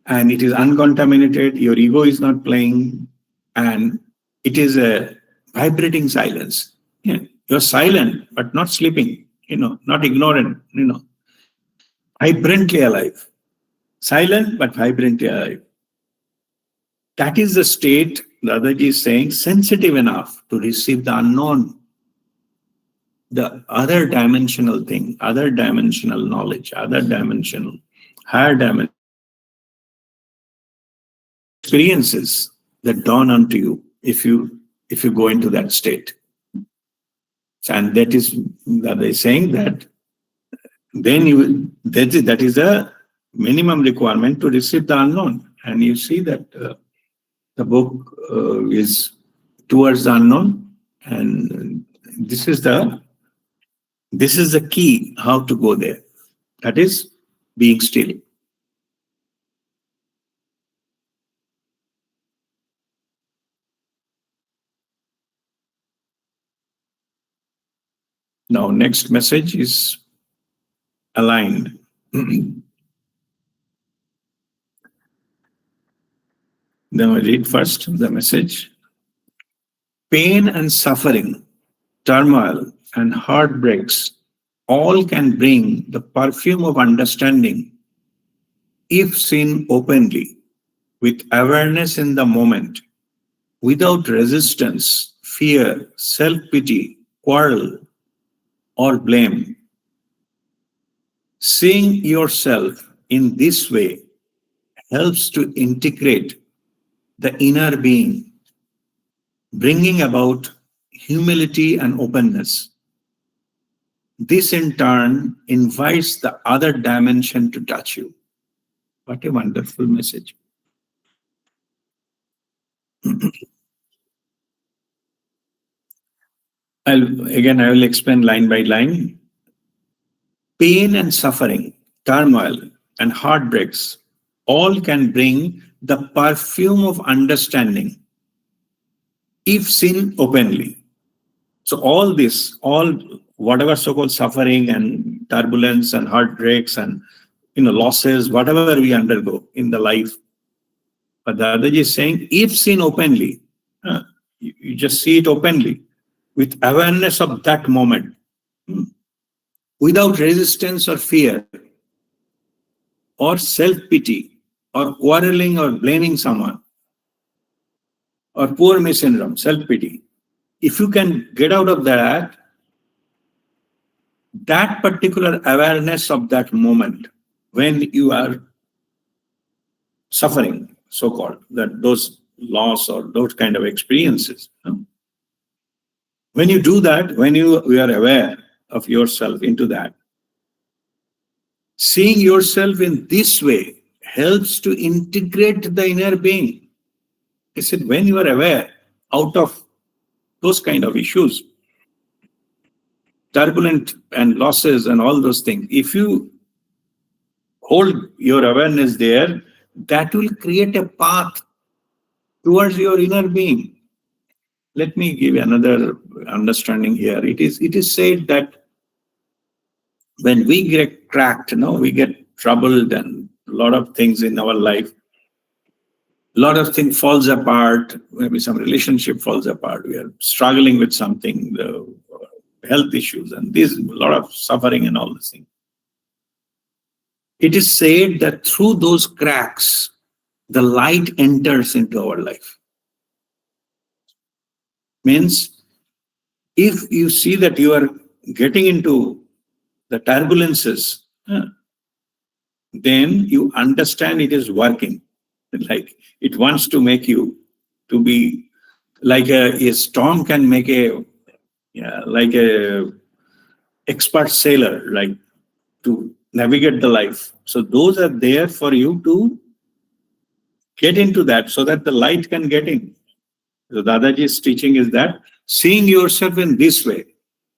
and it is uncontaminated, your ego is not playing, and it is a vibrating silence. Yeah, you're silent, but not sleeping, not ignorant, vibrantly alive. Silent, but vibrantly alive. That is the state, Dadaji is saying, sensitive enough to receive the unknown, the other dimensional thing, other dimensional knowledge, other dimensional, higher dimensional experiences that dawn onto you if you go into that state. And that is saying that then that is a minimum requirement to receive the unknown. And you see that the book is towards the unknown, and this is the key how to go there. That is being still. Now, next message is aligned. Then I read first the message. Pain and suffering, turmoil and heartbreaks all can bring the perfume of understanding if seen openly, with awareness in the moment, without resistance, fear, self-pity, quarrel, or blame. Seeing yourself in this way helps to integrate the inner being, bringing about humility and openness. This in turn invites the other dimension to touch you. What a wonderful message. I will explain line by line. Pain and suffering, turmoil and heartbreaks all can bring the perfume of understanding if seen openly. So all whatever so-called suffering and turbulence and heartbreaks and losses, whatever we undergo in the life, but Dadaji is saying, if seen openly, you just see it openly, with awareness of that moment, without resistance or fear, or self-pity, or quarreling or blaming someone, or poor me syndrome, self-pity. If you can get out of that particular awareness of that moment when you are suffering, so-called, that those loss or those kind of experiences. When you do that, when you are aware of yourself into that, seeing yourself in this way helps to integrate the inner being. He said, when you are aware out of those kind of issues, turbulent and losses and all those things, if you hold your awareness there, that will create a path towards your inner being. Let me give another understanding here. It is said that when we get cracked, we get troubled and a lot of things in our life, a lot of things falls apart, maybe some relationship falls apart, we are struggling with something, the health issues, and there's a lot of suffering and all this thing. It is said that through those cracks, the light enters into our life. Means, if you see that you are getting into the turbulences, then you understand it is working. Like it wants to make you to be like a storm can make like a expert sailor, like to navigate the life. So those are there for you to get into that so that the light can get in. So Dadaji's teaching is that seeing yourself in this way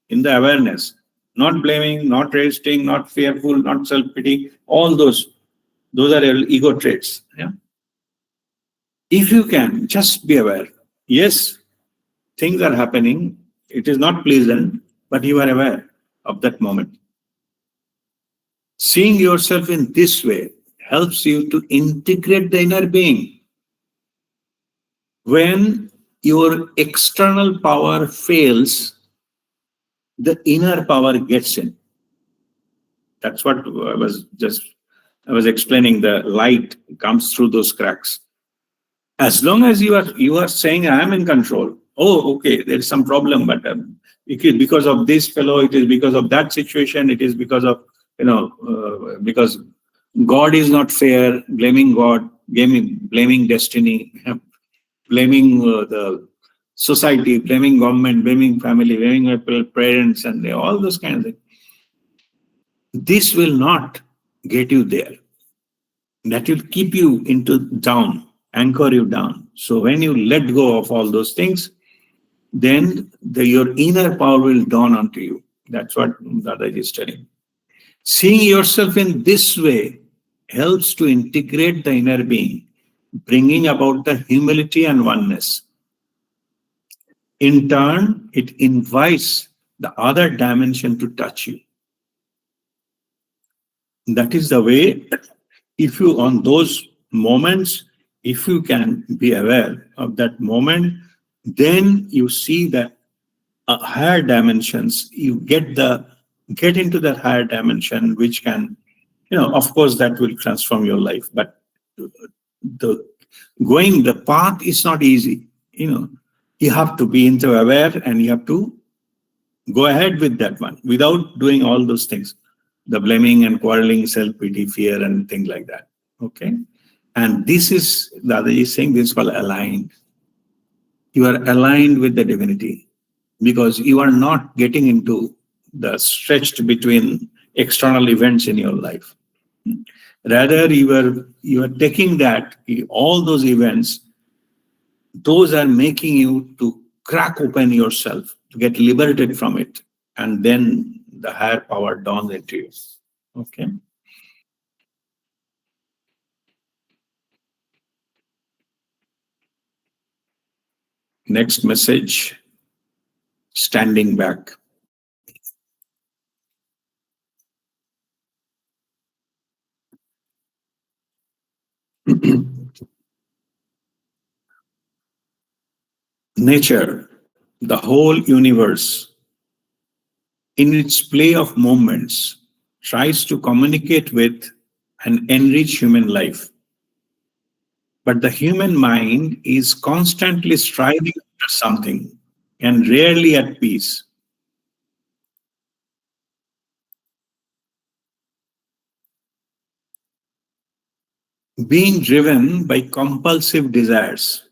in the awareness, not blaming, not resisting, not fearful, not self-pity, all those are ego traits. Yeah? If you can, just be aware. Yes, things are happening. It is not pleasant, but you are aware of that moment. Seeing yourself in this way helps you to integrate the inner being. When your external power fails, the inner power gets in. That's what I was explaining. The light comes through those cracks. As long as you are saying I am in control. Oh, okay, there is some problem, but it is because of this fellow. It is because of that situation. It is because of because God is not fair. Blaming God, blaming destiny, blaming the society, blaming government, blaming family, blaming my parents, and all those kinds of things. This will not get you there. That will keep you down, anchor you down. So when you let go of all those things, then your inner power will dawn onto you. That's what Dadaji is telling. Seeing yourself in this way helps to integrate the inner being, bringing about the humility and oneness. In turn, it invites the other dimension to touch you. That is the way, if you, on those moments, if you can be aware of that moment, then you see the higher dimensions. You get into that higher dimension, which can, of course, that will transform your life. But the path is not easy. You have to be aware, and you have to go ahead with that one without doing all those things. The blaming and quarreling, self-pity, fear, and things like that. Okay? And this is, Dadaji is saying, this is called aligned. You are aligned with the divinity because you are not getting into the stretched between external events in your life. Rather, you are taking that, all those events, those are making you to crack open yourself, to get liberated from it. And then the higher power dawns into you. Okay. Next message, standing back. Nature, the whole universe, in its play of moments, tries to communicate with and enrich human life. But the human mind is constantly striving for something and rarely at peace. Being driven by compulsive desires.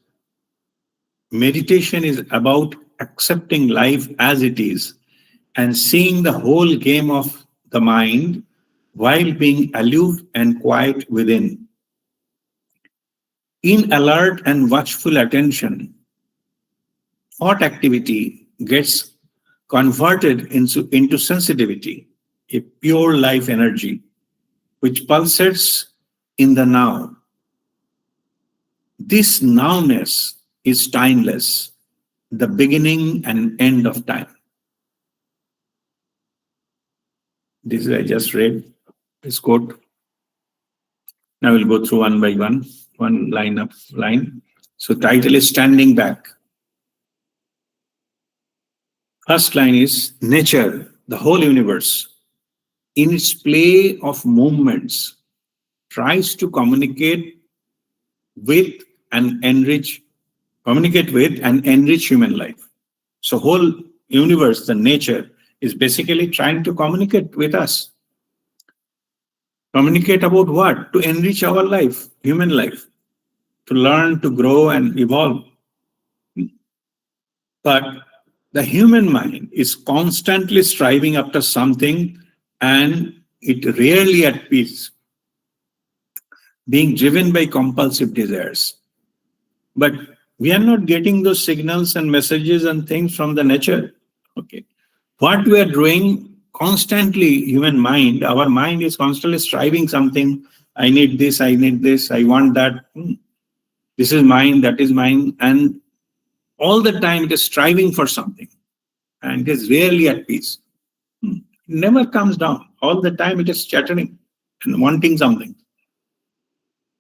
Meditation is about accepting life as it is and seeing the whole game of the mind while being aloof and quiet within. In alert and watchful attention, thought activity gets converted into sensitivity, a pure life energy, which pulsates in the now. This nowness is timeless, the beginning and end of time. This is, I just read this quote. Now we'll go through one by one line up line. So title is Standing Back. First line is nature, the whole universe, in its play of movements, tries to communicate with and enrich human life. So whole universe, the nature, is basically trying to communicate with us. Communicate about what? To enrich our life, human life, to learn, to grow and evolve. But the human mind is constantly striving after something and it rarely at peace, being driven by compulsive desires. But we are not getting those signals and messages and things from the nature. Okay. What we are doing constantly, human mind, our mind is constantly striving something. I need this, I want that. This is mine, that is mine. And all the time it is striving for something. And it is rarely at peace. It never comes down. All the time it is chattering and wanting something.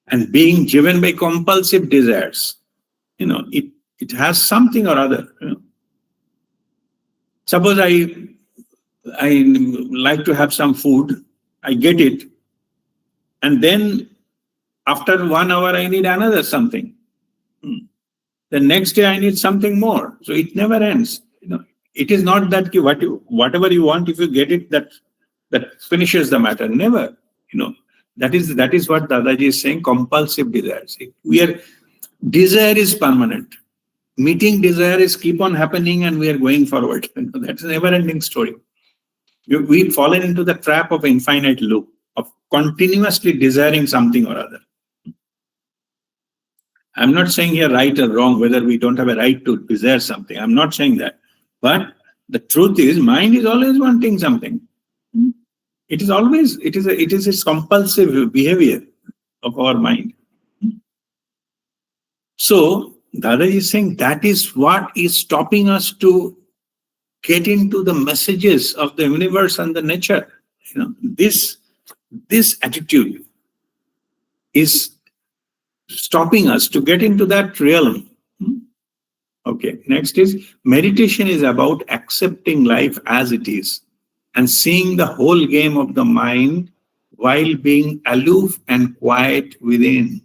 And being driven by compulsive desires. It has something or other. Suppose I like to have some food, I get it, and then after 1 hour I need another something. The next day I need something more. So it never ends. It is not that whatever you want, if you get it, that finishes the matter. Never. That is what Dadaji is saying. Compulsive desires. Desire is permanent. Meeting desire is keep on happening, and we are going forward. That's a never-ending story. We've fallen into the trap of infinite loop of continuously desiring something or other. I'm not saying here right or wrong, whether we don't have a right to desire something. I'm not saying that. But the truth is, mind is always wanting something. It is its compulsive behavior of our mind. So, Dadaji is saying that is what is stopping us to get into the messages of the universe and the nature. This attitude is stopping us to get into that realm. Okay, next is meditation is about accepting life as it is and seeing the whole game of the mind while being aloof and quiet within.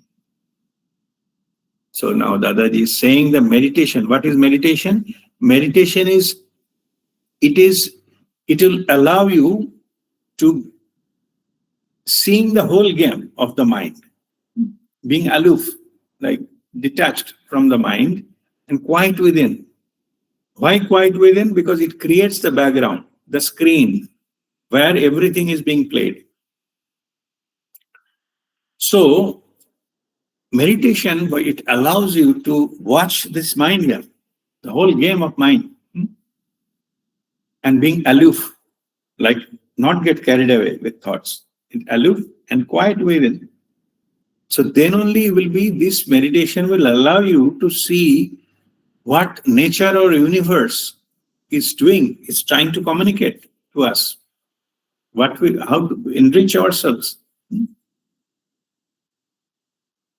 So now Dadaji is saying the meditation. What is meditation? Meditation is, it will allow you to seeing the whole game of the mind, being aloof, like detached from the mind and quiet within. Why quiet within? Because it creates the background, the screen where everything is being played. So meditation, it allows you to watch this mind game, the whole game of mind, and being aloof, like not get carried away with thoughts. Aloof and quiet within. So then only this meditation will allow you to see what nature or universe is doing, is trying to communicate to us, how to enrich ourselves.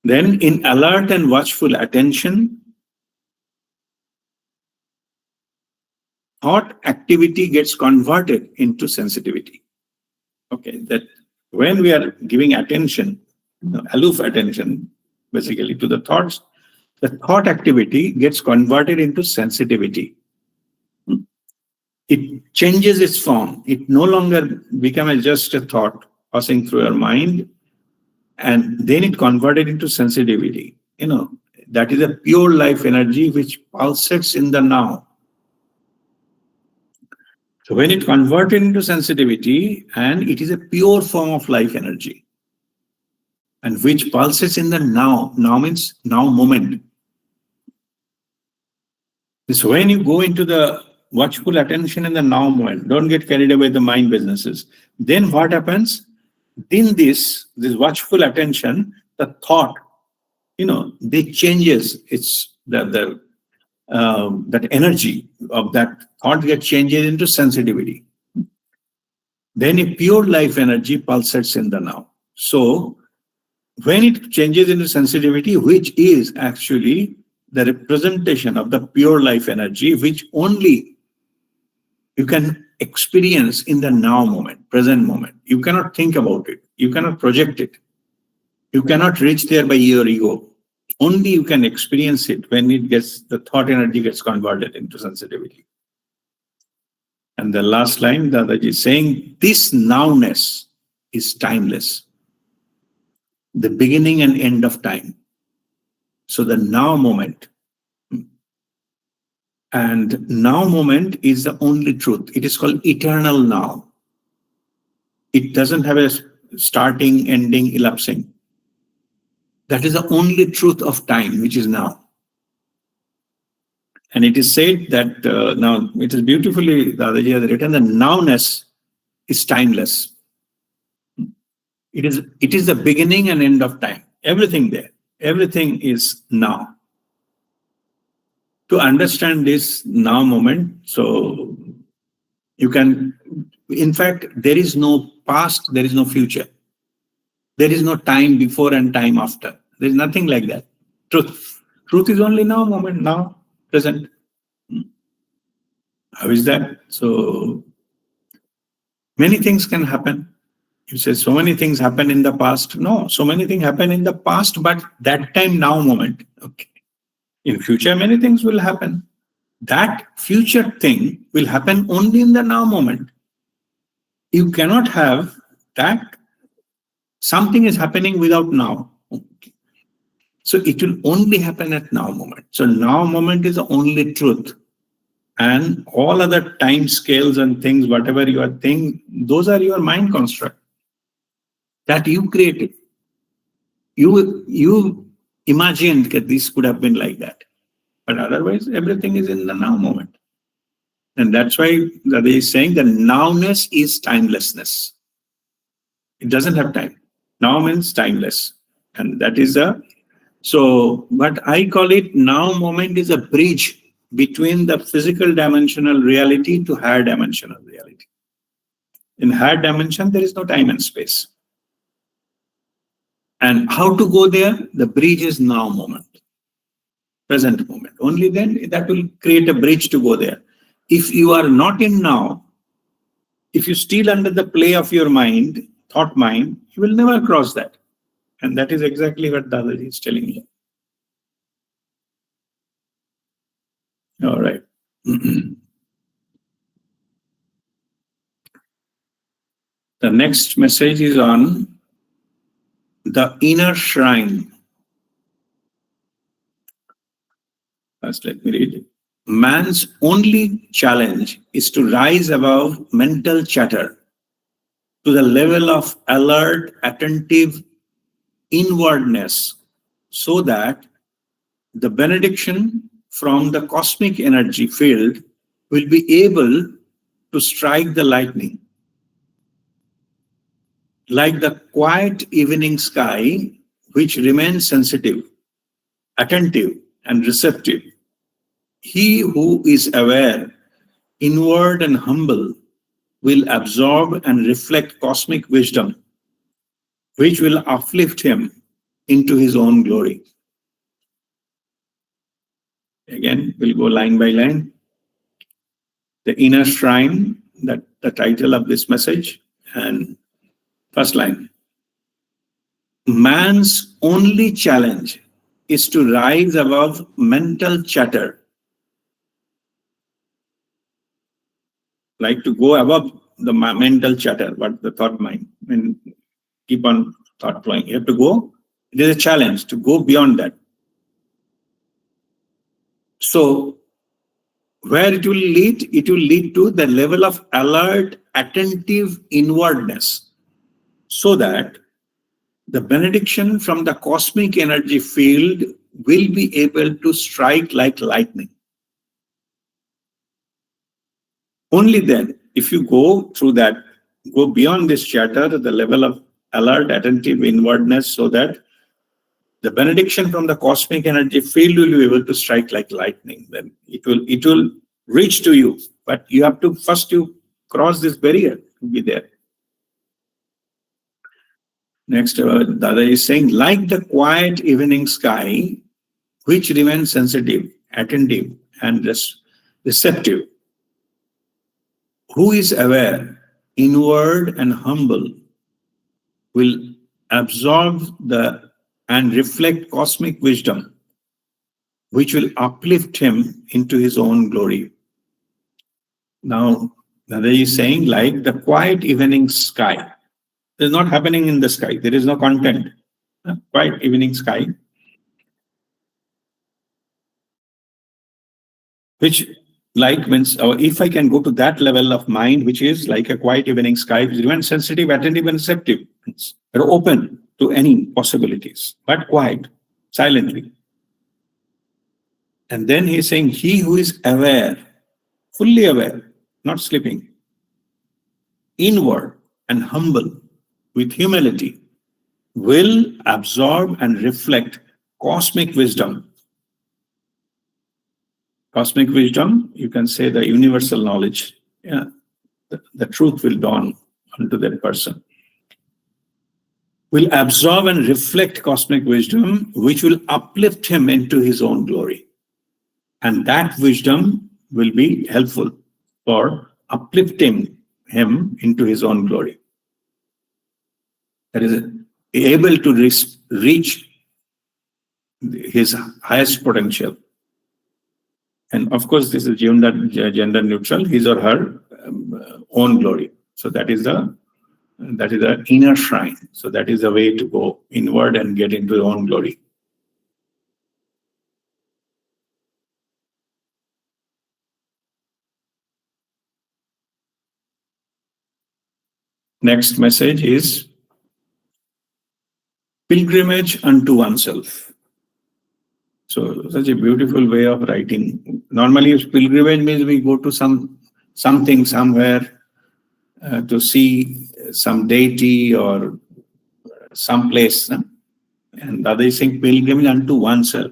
Then in alert and watchful attention, thought activity gets converted into sensitivity. Okay, that when we are giving attention, aloof attention, basically to the thoughts, the thought activity gets converted into sensitivity. It changes its form. It no longer becomes just a thought passing through your mind, and then it converted into sensitivity. That is a pure life energy which pulsates in the now. So when it converted into sensitivity, and it is a pure form of life energy, and which pulsates in the now. Now means now moment. So when you go into the watchful attention in the now moment, don't get carried away with the mind businesses. Then what happens? In this watchful attention, the thought, they changes. It's that energy of that thought gets changes into sensitivity. Then a pure life energy pulsates in the now. So when it changes into sensitivity, which is actually the representation of the pure life energy, which only you can experience in the now moment, present moment. You cannot think about it. You cannot project it. You cannot reach there by your ego. Only you can experience it when the thought energy gets converted into sensitivity. And the last line, Dadaji is saying, this nowness is timeless. The beginning and end of time. So the now moment. And now moment is the only truth. It is called eternal now. It doesn't have a starting, ending, elapsing. That is the only truth of time, which is now. And it is said that now it is beautifully, Dadaji has written, the nowness is timeless. It is the beginning and end of time. Everything there. Everything is now. To understand this now moment, so you can, in fact, there is no past, there is no future. There is no time before and time after. There is nothing like that. Truth. Truth is only now moment, now, present. How is that? So many things can happen. You say so many things happen in the past. No, so many things happen in the past, but that time, now moment. Okay. In future, many things will happen. That future thing will happen only in the now moment. You cannot have that something is happening without now. Okay. So it will only happen at now moment. So now moment is the only truth. And all other time scales and things, whatever you are thinking, those are your mind construct that you created. You imagined that this could have been like that. But otherwise, everything is in the now moment. And that's why they is saying that nowness is timelessness. It doesn't have time. Now means timeless. And that is so what I call it, now moment is a bridge between the physical dimensional reality to higher dimensional reality. In higher dimension, there is no time and space. And how to go there? The bridge is now moment. Present moment. Only then that will create a bridge to go there. If you are not in now, if you still under the play of your mind, thought mind, you will never cross that. And that is exactly what Dadaji is telling you. All right. The next message is on the inner shrine. First, let me read it. Man's only challenge is to rise above mental chatter to the level of alert, attentive inwardness, so that the benediction from the cosmic energy field will be able to strike the lightning. Like the quiet evening sky, which remains sensitive, attentive, and receptive, he who is aware, inward, and humble will absorb and reflect cosmic wisdom, which will uplift him into his own glory. Again, we'll go line by line. The inner shrine, that the title of this message, and first line. Man's only challenge is to rise above mental chatter, like to go above the mental chatter, what the thought mind, and keep on thought flowing. You have to go. It is a challenge to go beyond that. So, where it will lead? It will lead to the level of alert, attentive inwardness, so that the benediction from the cosmic energy field will be able to strike like lightning. Only then, if you go through that, go beyond this chatter, the level of alert, attentive inwardness, so that the benediction from the cosmic energy field will be able to strike like lightning. Then it will reach to you, but you have to first cross this barrier to be there. Next, Dada is saying, like the quiet evening sky, which remains sensitive, attentive, and receptive, who is aware, inward, and humble, will absorb and reflect cosmic wisdom, which will uplift him into his own glory. Now, Dada is saying, like the quiet evening sky. It is not happening in the sky. There is no content. Quiet evening sky, which like means, if I can go to that level of mind, which is like a quiet evening sky, which remains sensitive, attentive, and receptive, they're open to any possibilities, but quiet, silently. And then he's saying, he who is aware, fully aware, not sleeping, inward and humble, with humility, will absorb and reflect cosmic wisdom. Cosmic wisdom, you can say the universal knowledge. Yeah, the truth will dawn onto that person. Will absorb and reflect cosmic wisdom, which will uplift him into his own glory. And that wisdom will be helpful for uplifting him into his own glory. That is able to reach his highest potential. And of course, this is gender neutral, his or her own glory. So that is the inner shrine. So that is the way to go inward and get into your own glory. Next message is pilgrimage unto oneself. So such a beautiful way of writing. Normally, pilgrimage means we go to something somewhere to see some deity or some place. No? And Dada is saying pilgrimage unto oneself.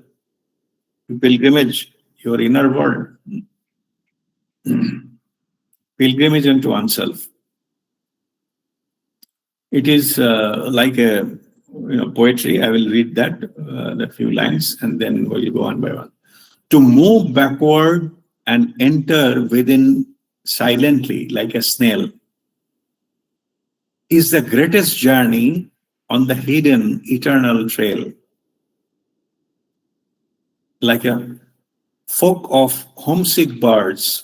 Pilgrimage, your inner world. Pilgrimage unto oneself. It is like a poetry. I will read that few lines, and then we'll go one by one. To move backward and enter within silently like a snail is the greatest journey on the hidden eternal trail. Like a flock of homesick birds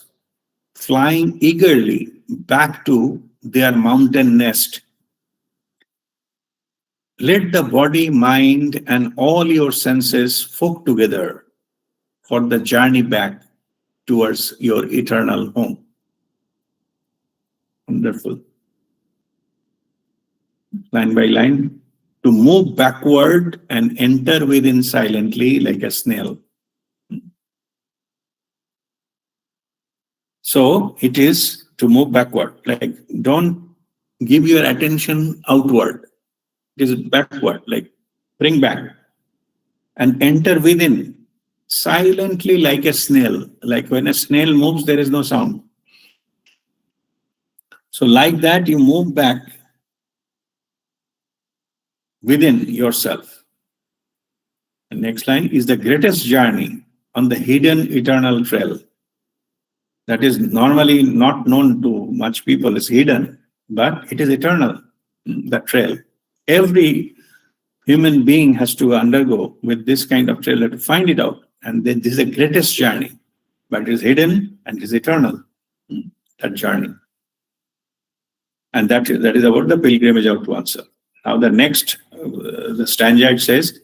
flying eagerly back to their mountain nest. Let the body, mind, and all your senses flock together for the journey back towards your eternal home. Wonderful. Line by line. To move backward and enter within silently like a snail. So it is to move backward. Like, don't give your attention outward. It is backward, like bring back and enter within silently like a snail. Like when a snail moves, there is no sound. So like that, you move back within yourself. The next line is the greatest journey on the hidden eternal trail. That is normally not known to much people. It's hidden, but it is eternal, the trail. Every human being has to undergo with this kind of trail to find it out. And this is the greatest journey, but it is hidden and it is eternal, that journey. And that is about the pilgrimage out to oneself. Now the next, the stanza it says,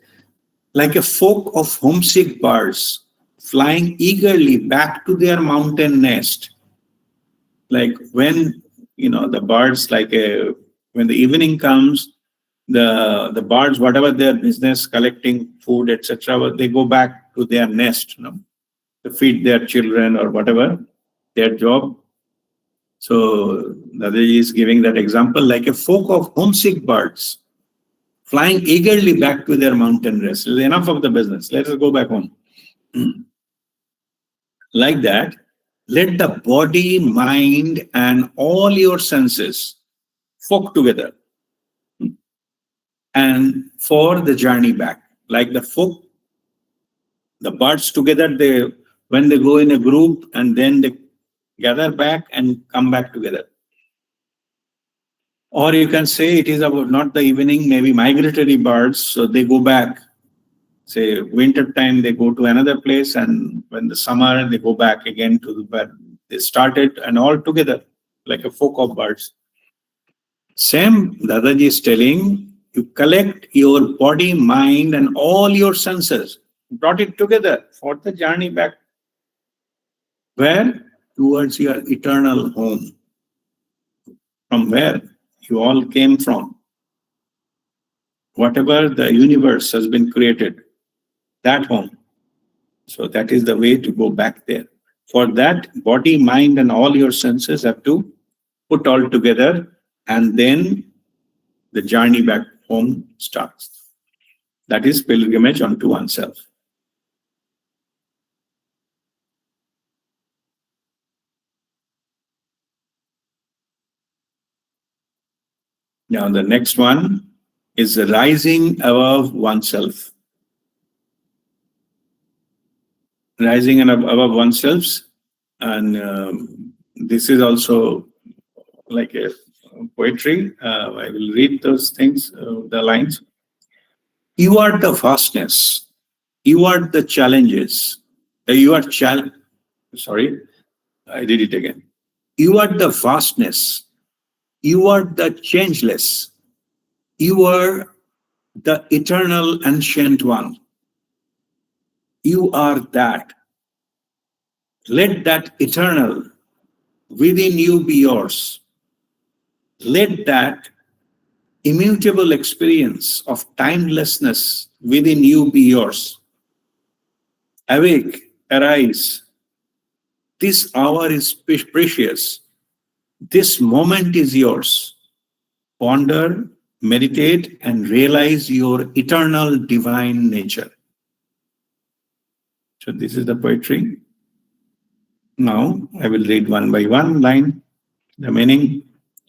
like a flock of homesick birds flying eagerly back to their mountain nest. Like when, the birds, when the evening comes, the birds, whatever their business, collecting food, etc., they go back to their nest, to feed their children or whatever, their job. So Dadaji is giving that example, like a flock of homesick birds flying eagerly back to their mountain rest. It's enough of the business. Let us go back home. Like that, let the body, mind, and all your senses flock together. And for the journey back, like the flock, the birds together, when they go in a group and then they gather back and come back together. Or you can say it is about not the evening, maybe migratory birds, so they go back. Say winter time, they go to another place, and when the summer, they go back again to where they started, and all together, like a flock of birds. Same, Dadaji is telling, you collect your body, mind, and all your senses, brought it together for the journey back. Where? Towards your eternal home. From where you all came from. Whatever the universe has been created, that home. So that is the way to go back there. For that, body, mind, and all your senses have to put all together, and then the journey back home starts. That is pilgrimage unto oneself. Now, the next one is rising above oneself. Rising above oneself, and this is also like a poetry. I will read those things, the lines. You are the vastness. You are the challenges. Sorry, I did it again. You are the vastness. You are the changeless. You are the eternal ancient one. You are that. Let that eternal within you be yours. Let that immutable experience of timelessness within you be yours. Awake, arise. This hour is precious. This moment is yours. Ponder, meditate, and realize your eternal divine nature. So this is the poetry. Now I will read one by one line. The meaning,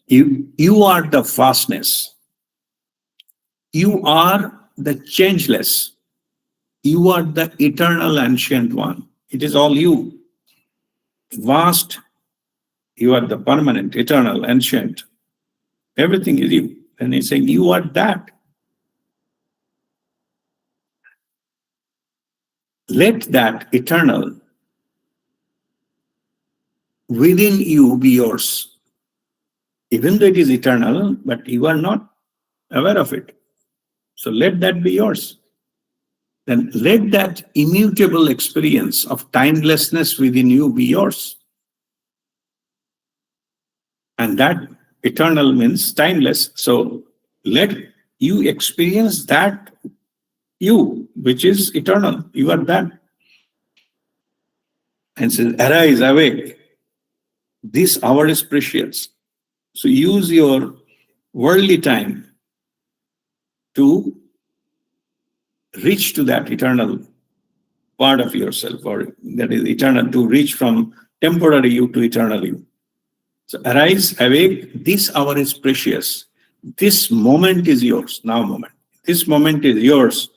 you are the vastness. You are the changeless. You are the eternal ancient one. It is all you. Vast, you are the permanent, eternal, ancient. Everything is you. And he's saying, you are that. Let that eternal within you be yours. Even though it is eternal, but you are not aware of it. So let that be yours. Then let that immutable experience of timelessness within you be yours. And that eternal means timeless. So let you experience that you, which is eternal. You are that. And says, arise, awake. This hour is precious. So use your worldly time to reach to that eternal part of yourself, or that is eternal, to reach from temporary you to eternal you. So arise, awake, this hour is precious. This moment is yours, now moment. This moment is yours.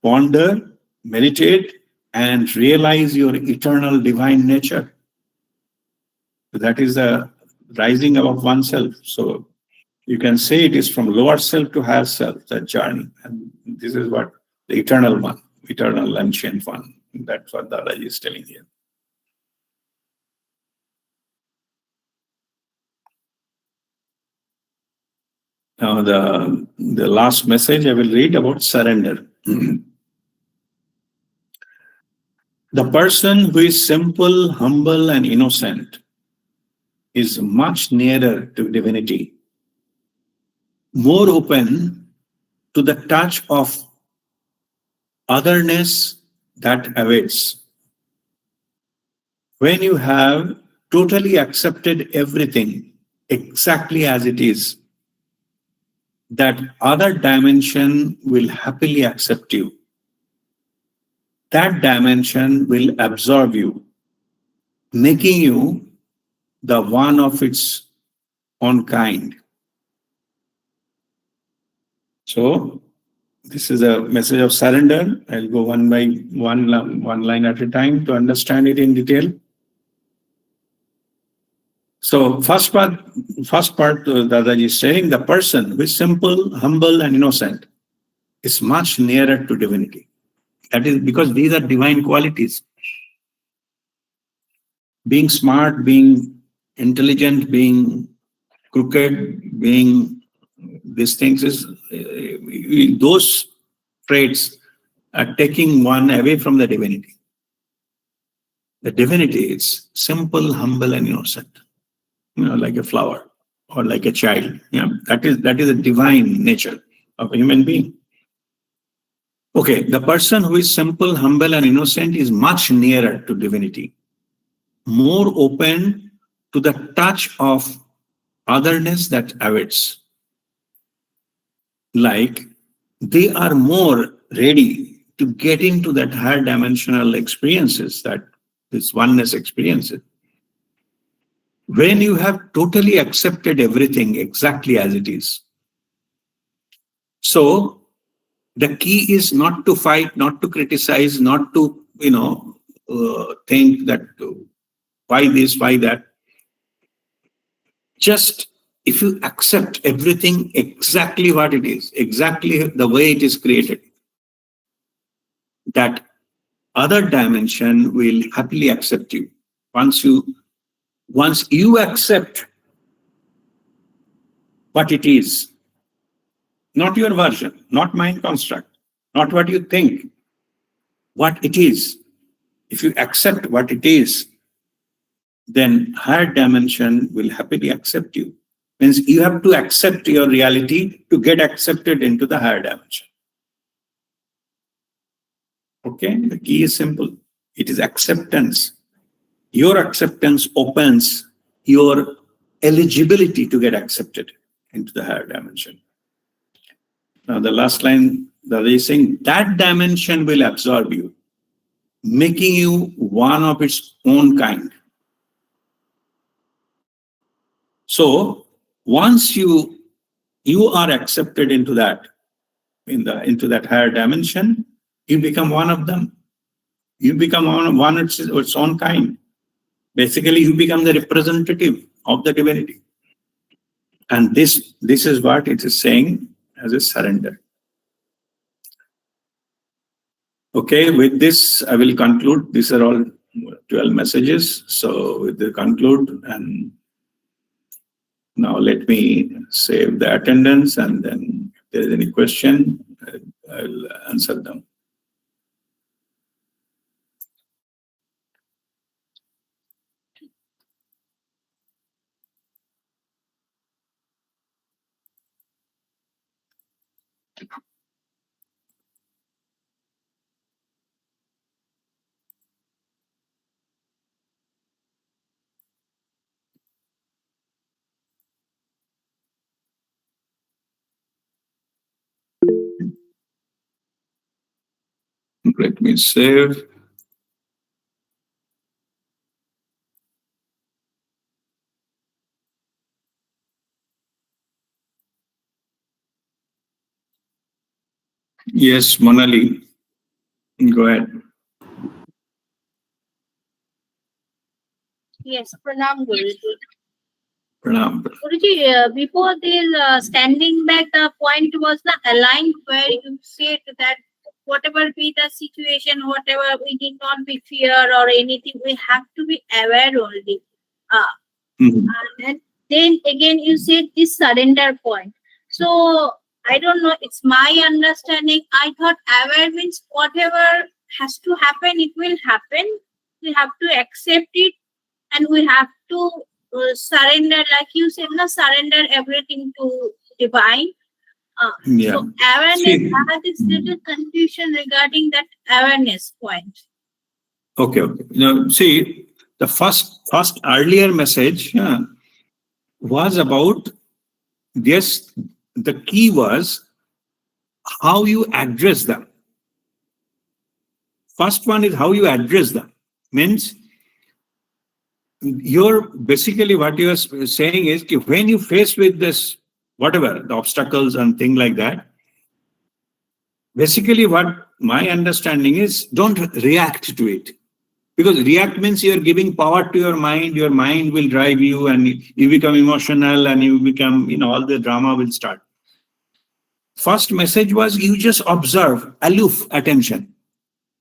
Ponder, meditate, and realize your eternal divine nature. That is the rising above oneself. So you can say it is from lower self to higher self, that journey. And this is what the eternal one, eternal ancient one. That's what Dadaji is telling here. Now the last message I will read about surrender. The person who is simple, humble, and innocent is much nearer to divinity, more open to the touch of otherness that awaits. When you have totally accepted everything exactly as it is, that other dimension will happily accept you. That dimension will absorb you, making you the one of its own kind. So this is a message of surrender. I'll go one by one line at a time to understand it in detail. So first part, Dadaji is saying the person who is simple, humble, and innocent is much nearer to divinity. That is because these are divine qualities. Being smart, being intelligent, being crooked, being these things is those traits are taking one away from the divinity. The divinity is simple, humble, and innocent. Like a flower or like a child. That is the divine nature of a human being. Okay, the person who is simple, humble, and innocent is much nearer to divinity, more open to the touch of otherness that awaits. Like they are more ready to get into that higher dimensional experiences, that this oneness experiences. When you have totally accepted everything exactly as it is. So the key is not to fight, not to criticize, not to, think that why this, why that. Just if you accept everything exactly what it is, exactly the way it is created, that other dimension will happily accept you. Once you accept what it is, not your version, not mind construct, not what you think, what it is. If you accept what it is, then higher dimension will happily accept you. Means you have to accept your reality to get accepted into the higher dimension. Okay, the key is simple. It is acceptance. Your acceptance opens your eligibility to get accepted into the higher dimension. Now, the last line, that is saying that dimension will absorb you, making you one of its own kind. So, once you are accepted into that, into that higher dimension, you become one of them. You become one of its own kind. Basically, you become the representative of the divinity. And this is what it is saying as a surrender. Okay, with this, I will conclude. These are all 12 messages. So with the conclude, and now let me save the attendance, and then if there is any question, I'll answer them. Let me save. Yes, Monali, go ahead. Yes, Pranam Guruji. Pranam. Guruji, before this standing back, the point was the aligned where you said that whatever be the situation, whatever we need not be fear or anything, we have to be aware only. And then again, you said this surrender point. So I don't know, it's my understanding. I thought aware means whatever has to happen, it will happen. We have to accept it, and we have to surrender, like you said, no, surrender everything to divine. So awareness, I had this little confusion regarding that awareness point. Okay. Now, see, the first earlier message was about, yes, the key was how you address them. First one is how you address them. Means you're basically what you are saying is when you face with this, whatever, the obstacles and things like that, basically what my understanding is, don't react to it. Because react means you're giving power to your mind will drive you, and you become emotional, and you become, all the drama will start. First message was you just observe, aloof attention.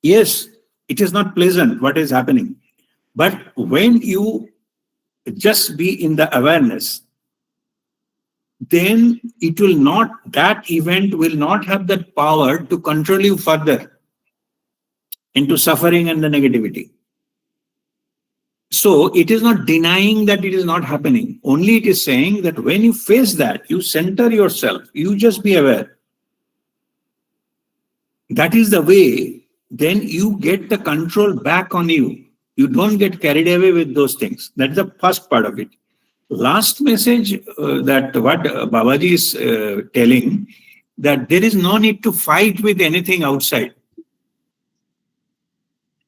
Yes, it is not pleasant what is happening. But when you just be in the awareness, then that event will not have that power to control you further into suffering and the negativity. So it is not denying that it is not happening. Only it is saying that when you face that, you center yourself, you just be aware. that is the way, then you get the control back on you. You don't get carried away with those things. That's the first part of it. Last message that what Babaji is telling, that there is no need to fight with anything outside.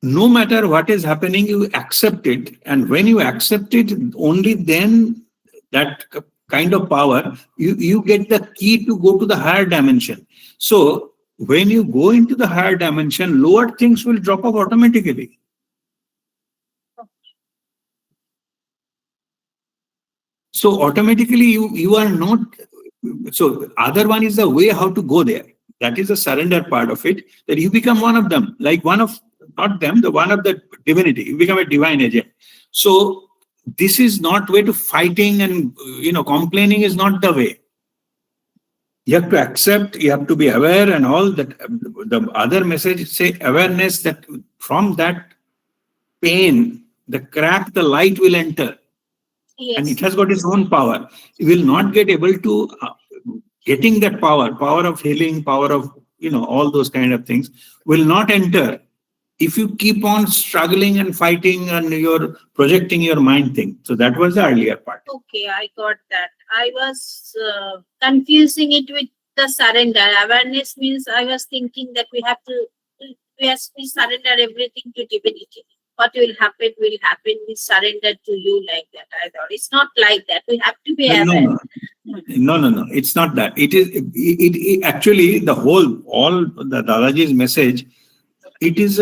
No matter what is happening, you accept it. And when you accept it, only then that kind of power, you get the key to go to the higher dimension. So when you go into the higher dimension, lower things will drop off automatically. So automatically you are not. So other one is the way how to go there. That is the surrender part of it, that you become one of them, like one of, not them, the one of the divinity. You become a divine agent. So this is not way to fighting and complaining is not the way. You have to accept, you have to be aware and all that. The other message say awareness, that from that pain, the crack, the light will enter. Yes. And it has got its own power. You will not get able to getting that power of healing, power of all those kind of things will not enter if you keep on struggling and fighting and you're projecting your mind thing. So that was the earlier part. Okay, I got that. I was confusing it with the surrender. Awareness means I was thinking that we surrender everything to divinity. What will happen, we surrender to you, like that. I thought it's not like that. We have to be aware. No. It's not that. It is actually the all the Dadaji's message. It is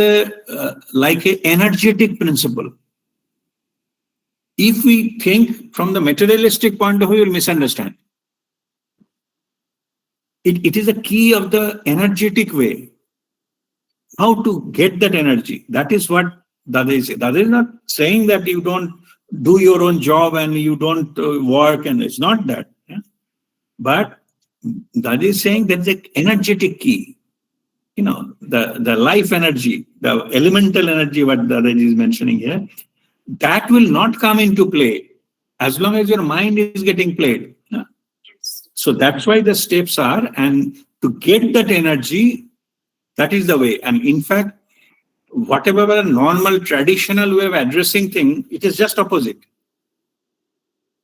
like an energetic principle. If we think from the materialistic point of view, you'll misunderstand. It is a key of the energetic way. How to get that energy. That is what Dada is saying. Dada is not saying that you don't do your own job and you don't work, and it's not that. Yeah? But Dada is saying that the energetic key. The life energy, the elemental energy, what Dadaji is mentioning here, that will not come into play as long as your mind is getting played. So that's why the steps are, and to get that energy, that is the way. And in fact, whatever a normal traditional way of addressing thing, it is just opposite.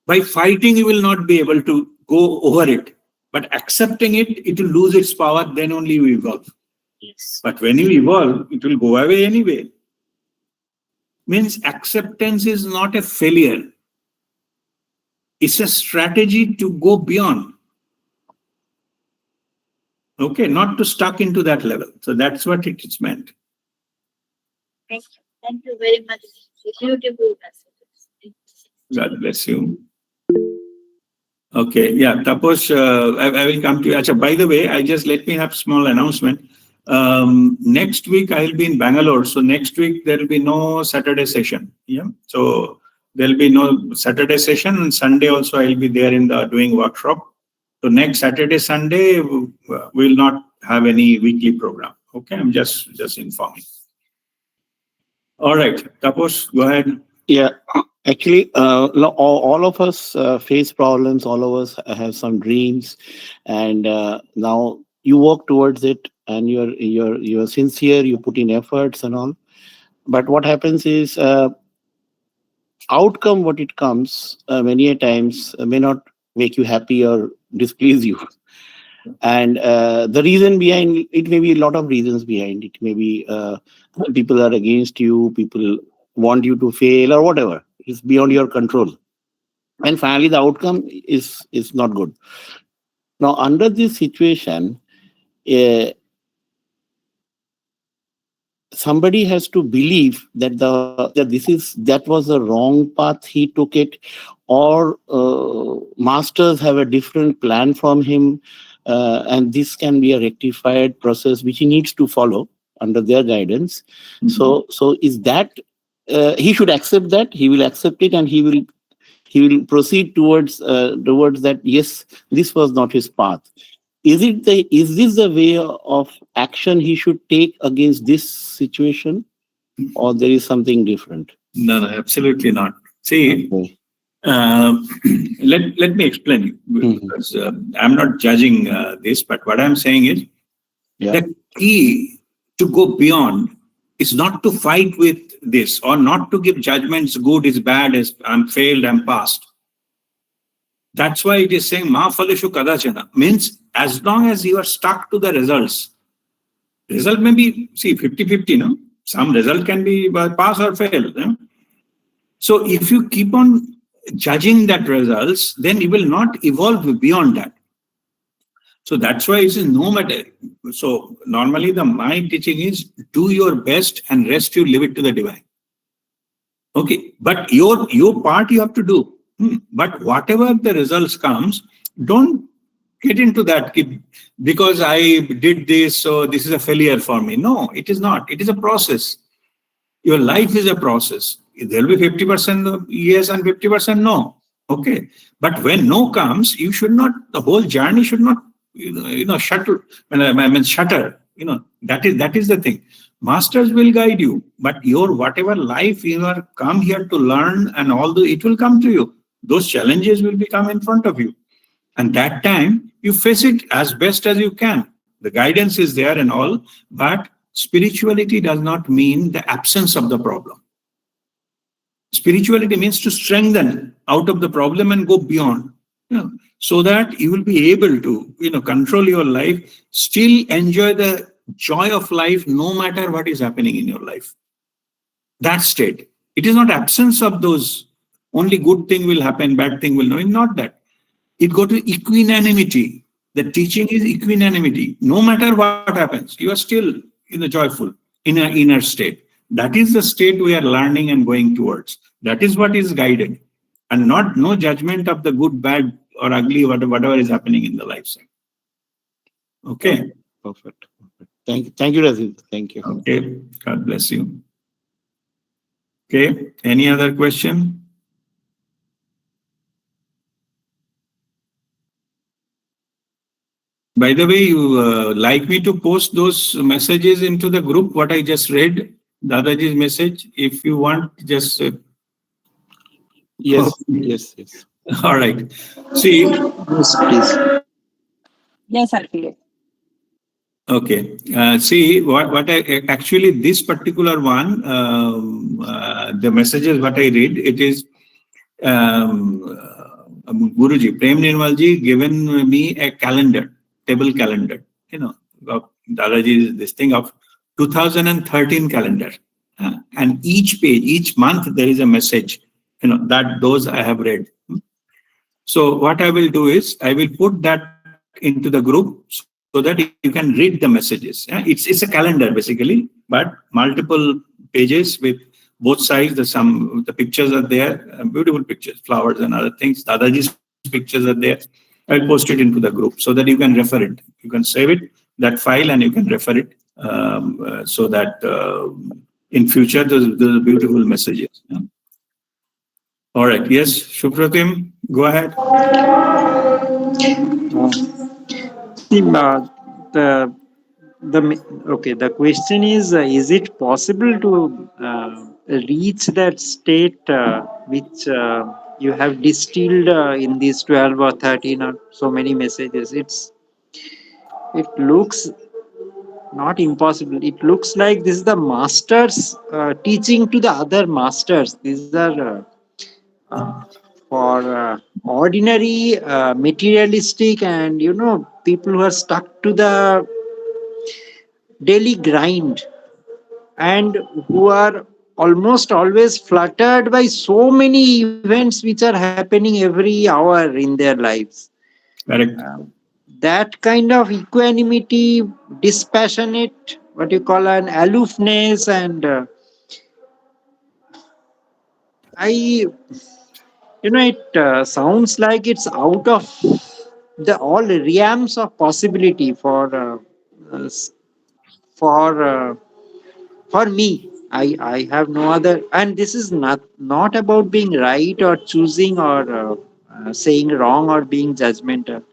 By fighting, you will not be able to go over it. But accepting it, it will lose its power, then only you evolve. Yes. But when you evolve, it will go away anyway. Means acceptance is not a failure. It's a strategy to go beyond. Okay, not to stuck into that level. So that's what it is meant. Thank you. Thank you very much. Beautiful messages. God bless you. Okay, yeah, Taposh, I will come to you. Achha, by the way, let me have small announcement. Next week I'll be in Bangalore, so next week there will be no Saturday session. Yeah, so there will be no Saturday session, and Sunday also I'll be there in the doing workshop. So next Saturday, Sunday we will not have any weekly program. Okay, I'm just informing. All right, Taposh, go ahead. Yeah, actually, all of us face problems. All of us have some dreams, and now you work towards it, and you're sincere. You put in efforts and all. But what happens is, outcome what it comes many a times may not make you happy or displease you. And the reason behind it may be a lot of reasons behind it. Maybe people are against you. People want you to fail or whatever. It's beyond your control. And finally, the outcome is not good. Now, under this situation, somebody has to believe that that was the wrong path he took it, or masters have a different plan from him, and this can be a rectified process which he needs to follow under their guidance. Mm-hmm. So is that he should accept that, he will accept it, and he will proceed towards that. Yes, this was not his path. Is this the way of action he should take against this situation, or there is something different? No, absolutely not. See, okay. Let me explain, because I'm not judging this, but what I'm saying is, the key to go beyond is not to fight with this or not to give judgments good is bad, is I'm failed, I'm past. That's why it is saying ma phaleshu kadachana, means as long as you are stuck to the results, result may be, see, 50-50, no? Some result can be pass or fail. No? So if you keep on judging that results, then you will not evolve beyond that. So that's why it's no matter. So normally my teaching is do your best and rest you leave it to the divine. Okay, but your part you have to do. But whatever the results comes, don't get into that because I did this, so this is a failure for me. No, it is not. It is a process. Your life is a process. There will be 50% yes and 50% no. Okay, but when no comes, you should not. The whole journey should not, shutter. Shutter. That is the thing. Masters will guide you, but your whatever life you are come here to learn, and although it will come to you, those challenges will become in front of you, and that time you face it as best as you can. The guidance is there and all, but spirituality does not mean the absence of the problem. Spirituality means to strengthen out of the problem and go beyond, so that you will be able to, control your life, still enjoy the joy of life, no matter what is happening in your life. That state. It is not absence of those, only good thing will happen, bad thing will not. Not that. It go to equanimity. The teaching is equanimity. No matter what happens, you are still joyful, in an inner state. That is the state we are learning and going towards. That is what is guided. And no judgment of the good, bad, or ugly, whatever is happening in the lifestyle. Okay. Perfect. Thank you, Rajiv. Thank you. Okay. God bless you. Okay. Any other question? By the way, you like me to post those messages into the group, what I just read, Dadaji's message? If you want, just... Yes. All right. See... Yes, please. Yes, sir. Okay. See, what I actually, this particular one, the messages what I read, it is Guruji, Prem Nirmalji given me a calendar, table calendar, of Dadaji's this thing of 2013 calendar. And each page, each month, there is a message, those I have read. So what I will do is, I will put that into the group so that you can read the messages. It's a calendar basically, but multiple pages with both sides. The pictures are there, beautiful pictures, flowers and other things. Dadaji's pictures are there. I'll post it into the group so that you can refer it. You can save it, that file, and you can refer it, so that in future those beautiful messages. All right. Yes, Shupratim, go ahead. The question is it possible to reach that state which you have distilled in these 12 or 13 or so many messages? It looks not impossible. It looks like this is the masters teaching to the other masters. These are for ordinary materialistic and people who are stuck to the daily grind and who are almost always fluttered by so many events which are happening every hour in their lives. Correct. That kind of equanimity, dispassionate, what you call an aloofness, and it sounds like it's out of the all realms of possibility uh, for for me. I have no other, and this is not about being right or choosing or saying wrong or being judgmental.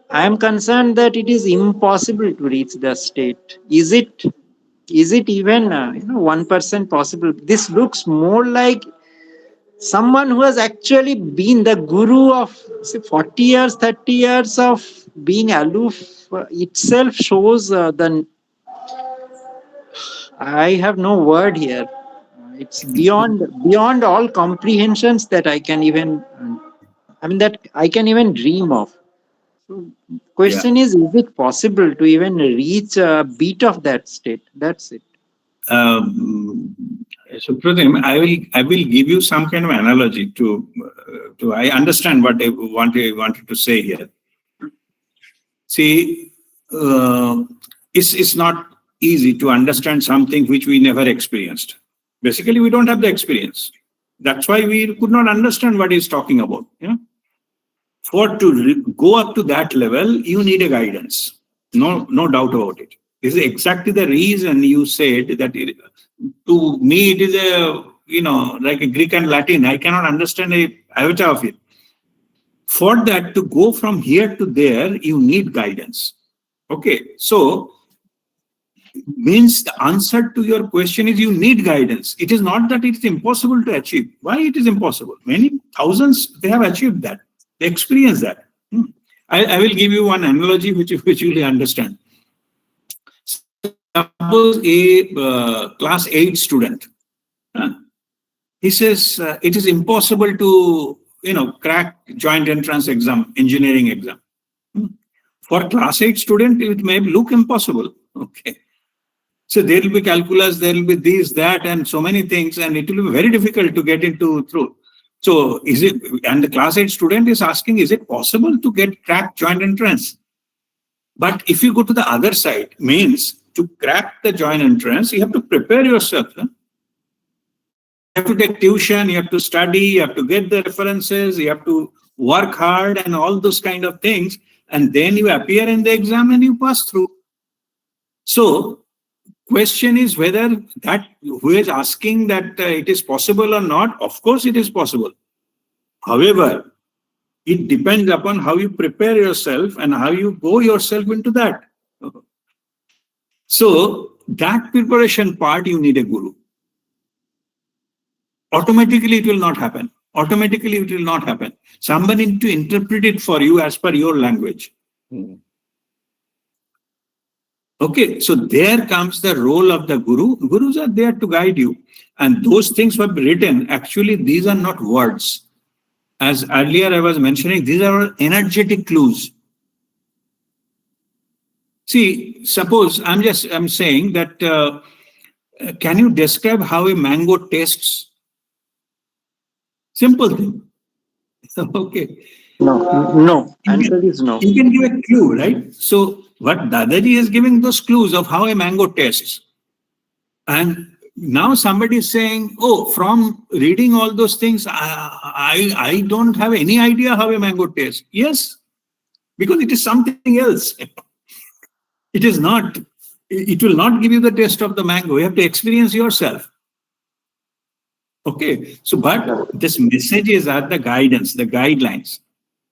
I am concerned that it is impossible to reach the state. Is it even 1% possible? This looks more like someone who has actually been the guru of say 40 years, 30 years of being aloof, itself shows I have no word here. It's beyond all comprehensions that I can even, that I can even dream of. So, Yeah. question is it possible to even reach a bit of that state? That's it. Um, so, Pratim, I will give you some kind of analogy to I understand what I wanted to say here. See, it's not easy to understand something which we never experienced. Basically, we don't have the experience. That's why we could not understand what he's talking about. For go up to that level, you need a guidance. No doubt about it. This is exactly the reason you said that to me it is a like a Greek and Latin. I cannot understand a iota of it. For that to go from here to there, you need guidance. Okay, so means the answer to your question is you need guidance. It is not that it is impossible to achieve. Why it is impossible? Many thousands they have achieved that. They experience that. I will give you one analogy which you will understand. Suppose a class 8 student, he says it is impossible to crack joint entrance exam, engineering exam. For class 8 student, it may look impossible. Okay. So there will be calculus, there will be this, that, and so many things, and it will be very difficult to get into through. So and the class 8 student is asking, is it possible to get crack joint entrance? But if you go to the other side, means to crack the joint entrance, you have to prepare yourself. You have to take tuition, you have to study, you have to get the references, you have to work hard and all those kind of things. And then you appear in the exam and you pass through. So question is whether that who is asking that it is possible or not. Of course it is possible. However, it depends upon how you prepare yourself and how you go yourself into that. So that preparation part, you need a guru. Automatically it will not happen. Automatically it will not happen. Somebody need to interpret it for you as per your language. Okay, so there comes the role of the guru. Gurus are there to guide you. And those things were written. Actually, these are not words. As earlier I was mentioning, these are energetic clues. See, suppose I'm saying that can you describe how a mango tastes? Simple thing. Okay. No. Answer is no. You can give a clue, right? So what Dadaji is giving those clues of how a mango tastes. And now somebody is saying, oh, from reading all those things, I don't have any idea how a mango tastes. Yes, because it is something else. It is not, it will not give you the taste of the mango. You have to experience yourself. Okay, so but this messages are the guidance, the guidelines.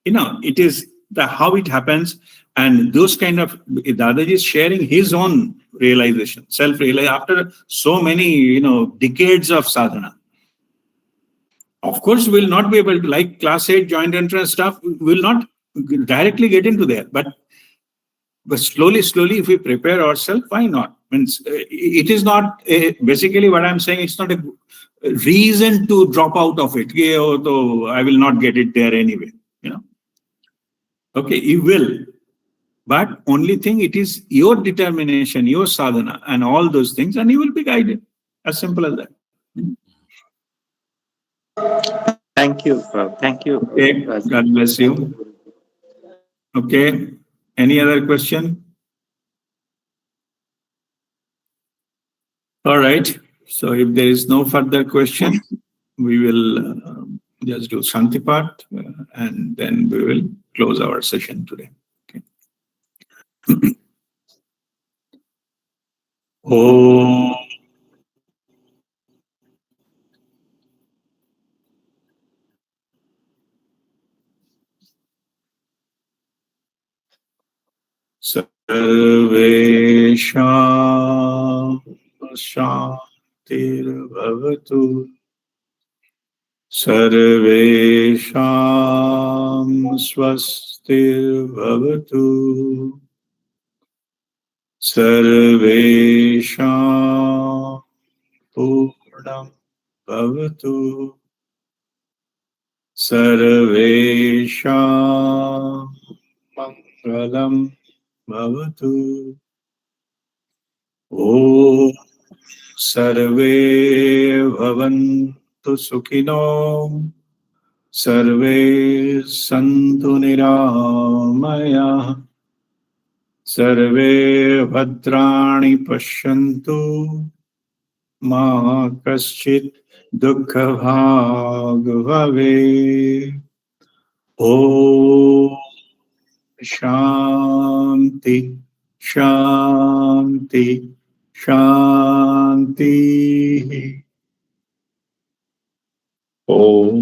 It is the how it happens, and those kind of Dadaji is sharing his own realization, self-realization after so many decades of sadhana. Of course, we'll not be able to, like class 8 joint entrance stuff, will not directly get into there, but slowly, if we prepare ourselves, why not? Means it is not basically what I'm saying. It's not a reason to drop out of it. So I will not get it there anyway. Okay, you will, but only thing it is your determination, your sadhana, and all those things, and you will be guided. As simple as that. Thank you. Thank you. Okay, God bless you. Okay, any other question? All right. So if there is no further question, we will just do Shanti part and then we will close our session today. Okay. Om Sarvesham Shantirvavatu Sarvesham Swastirvavatu Sarvesham Purnam Bhavatu. Sarvesham Mangalam Bhavatu. Om Sarve Bhavantu Sukhino. Sarve Santu Niramaya. Sarve Bhadrani Pashyantu. Ma Kaschit Dukkha Bhag Bhave. Om Shanti Shanti Shanti. Om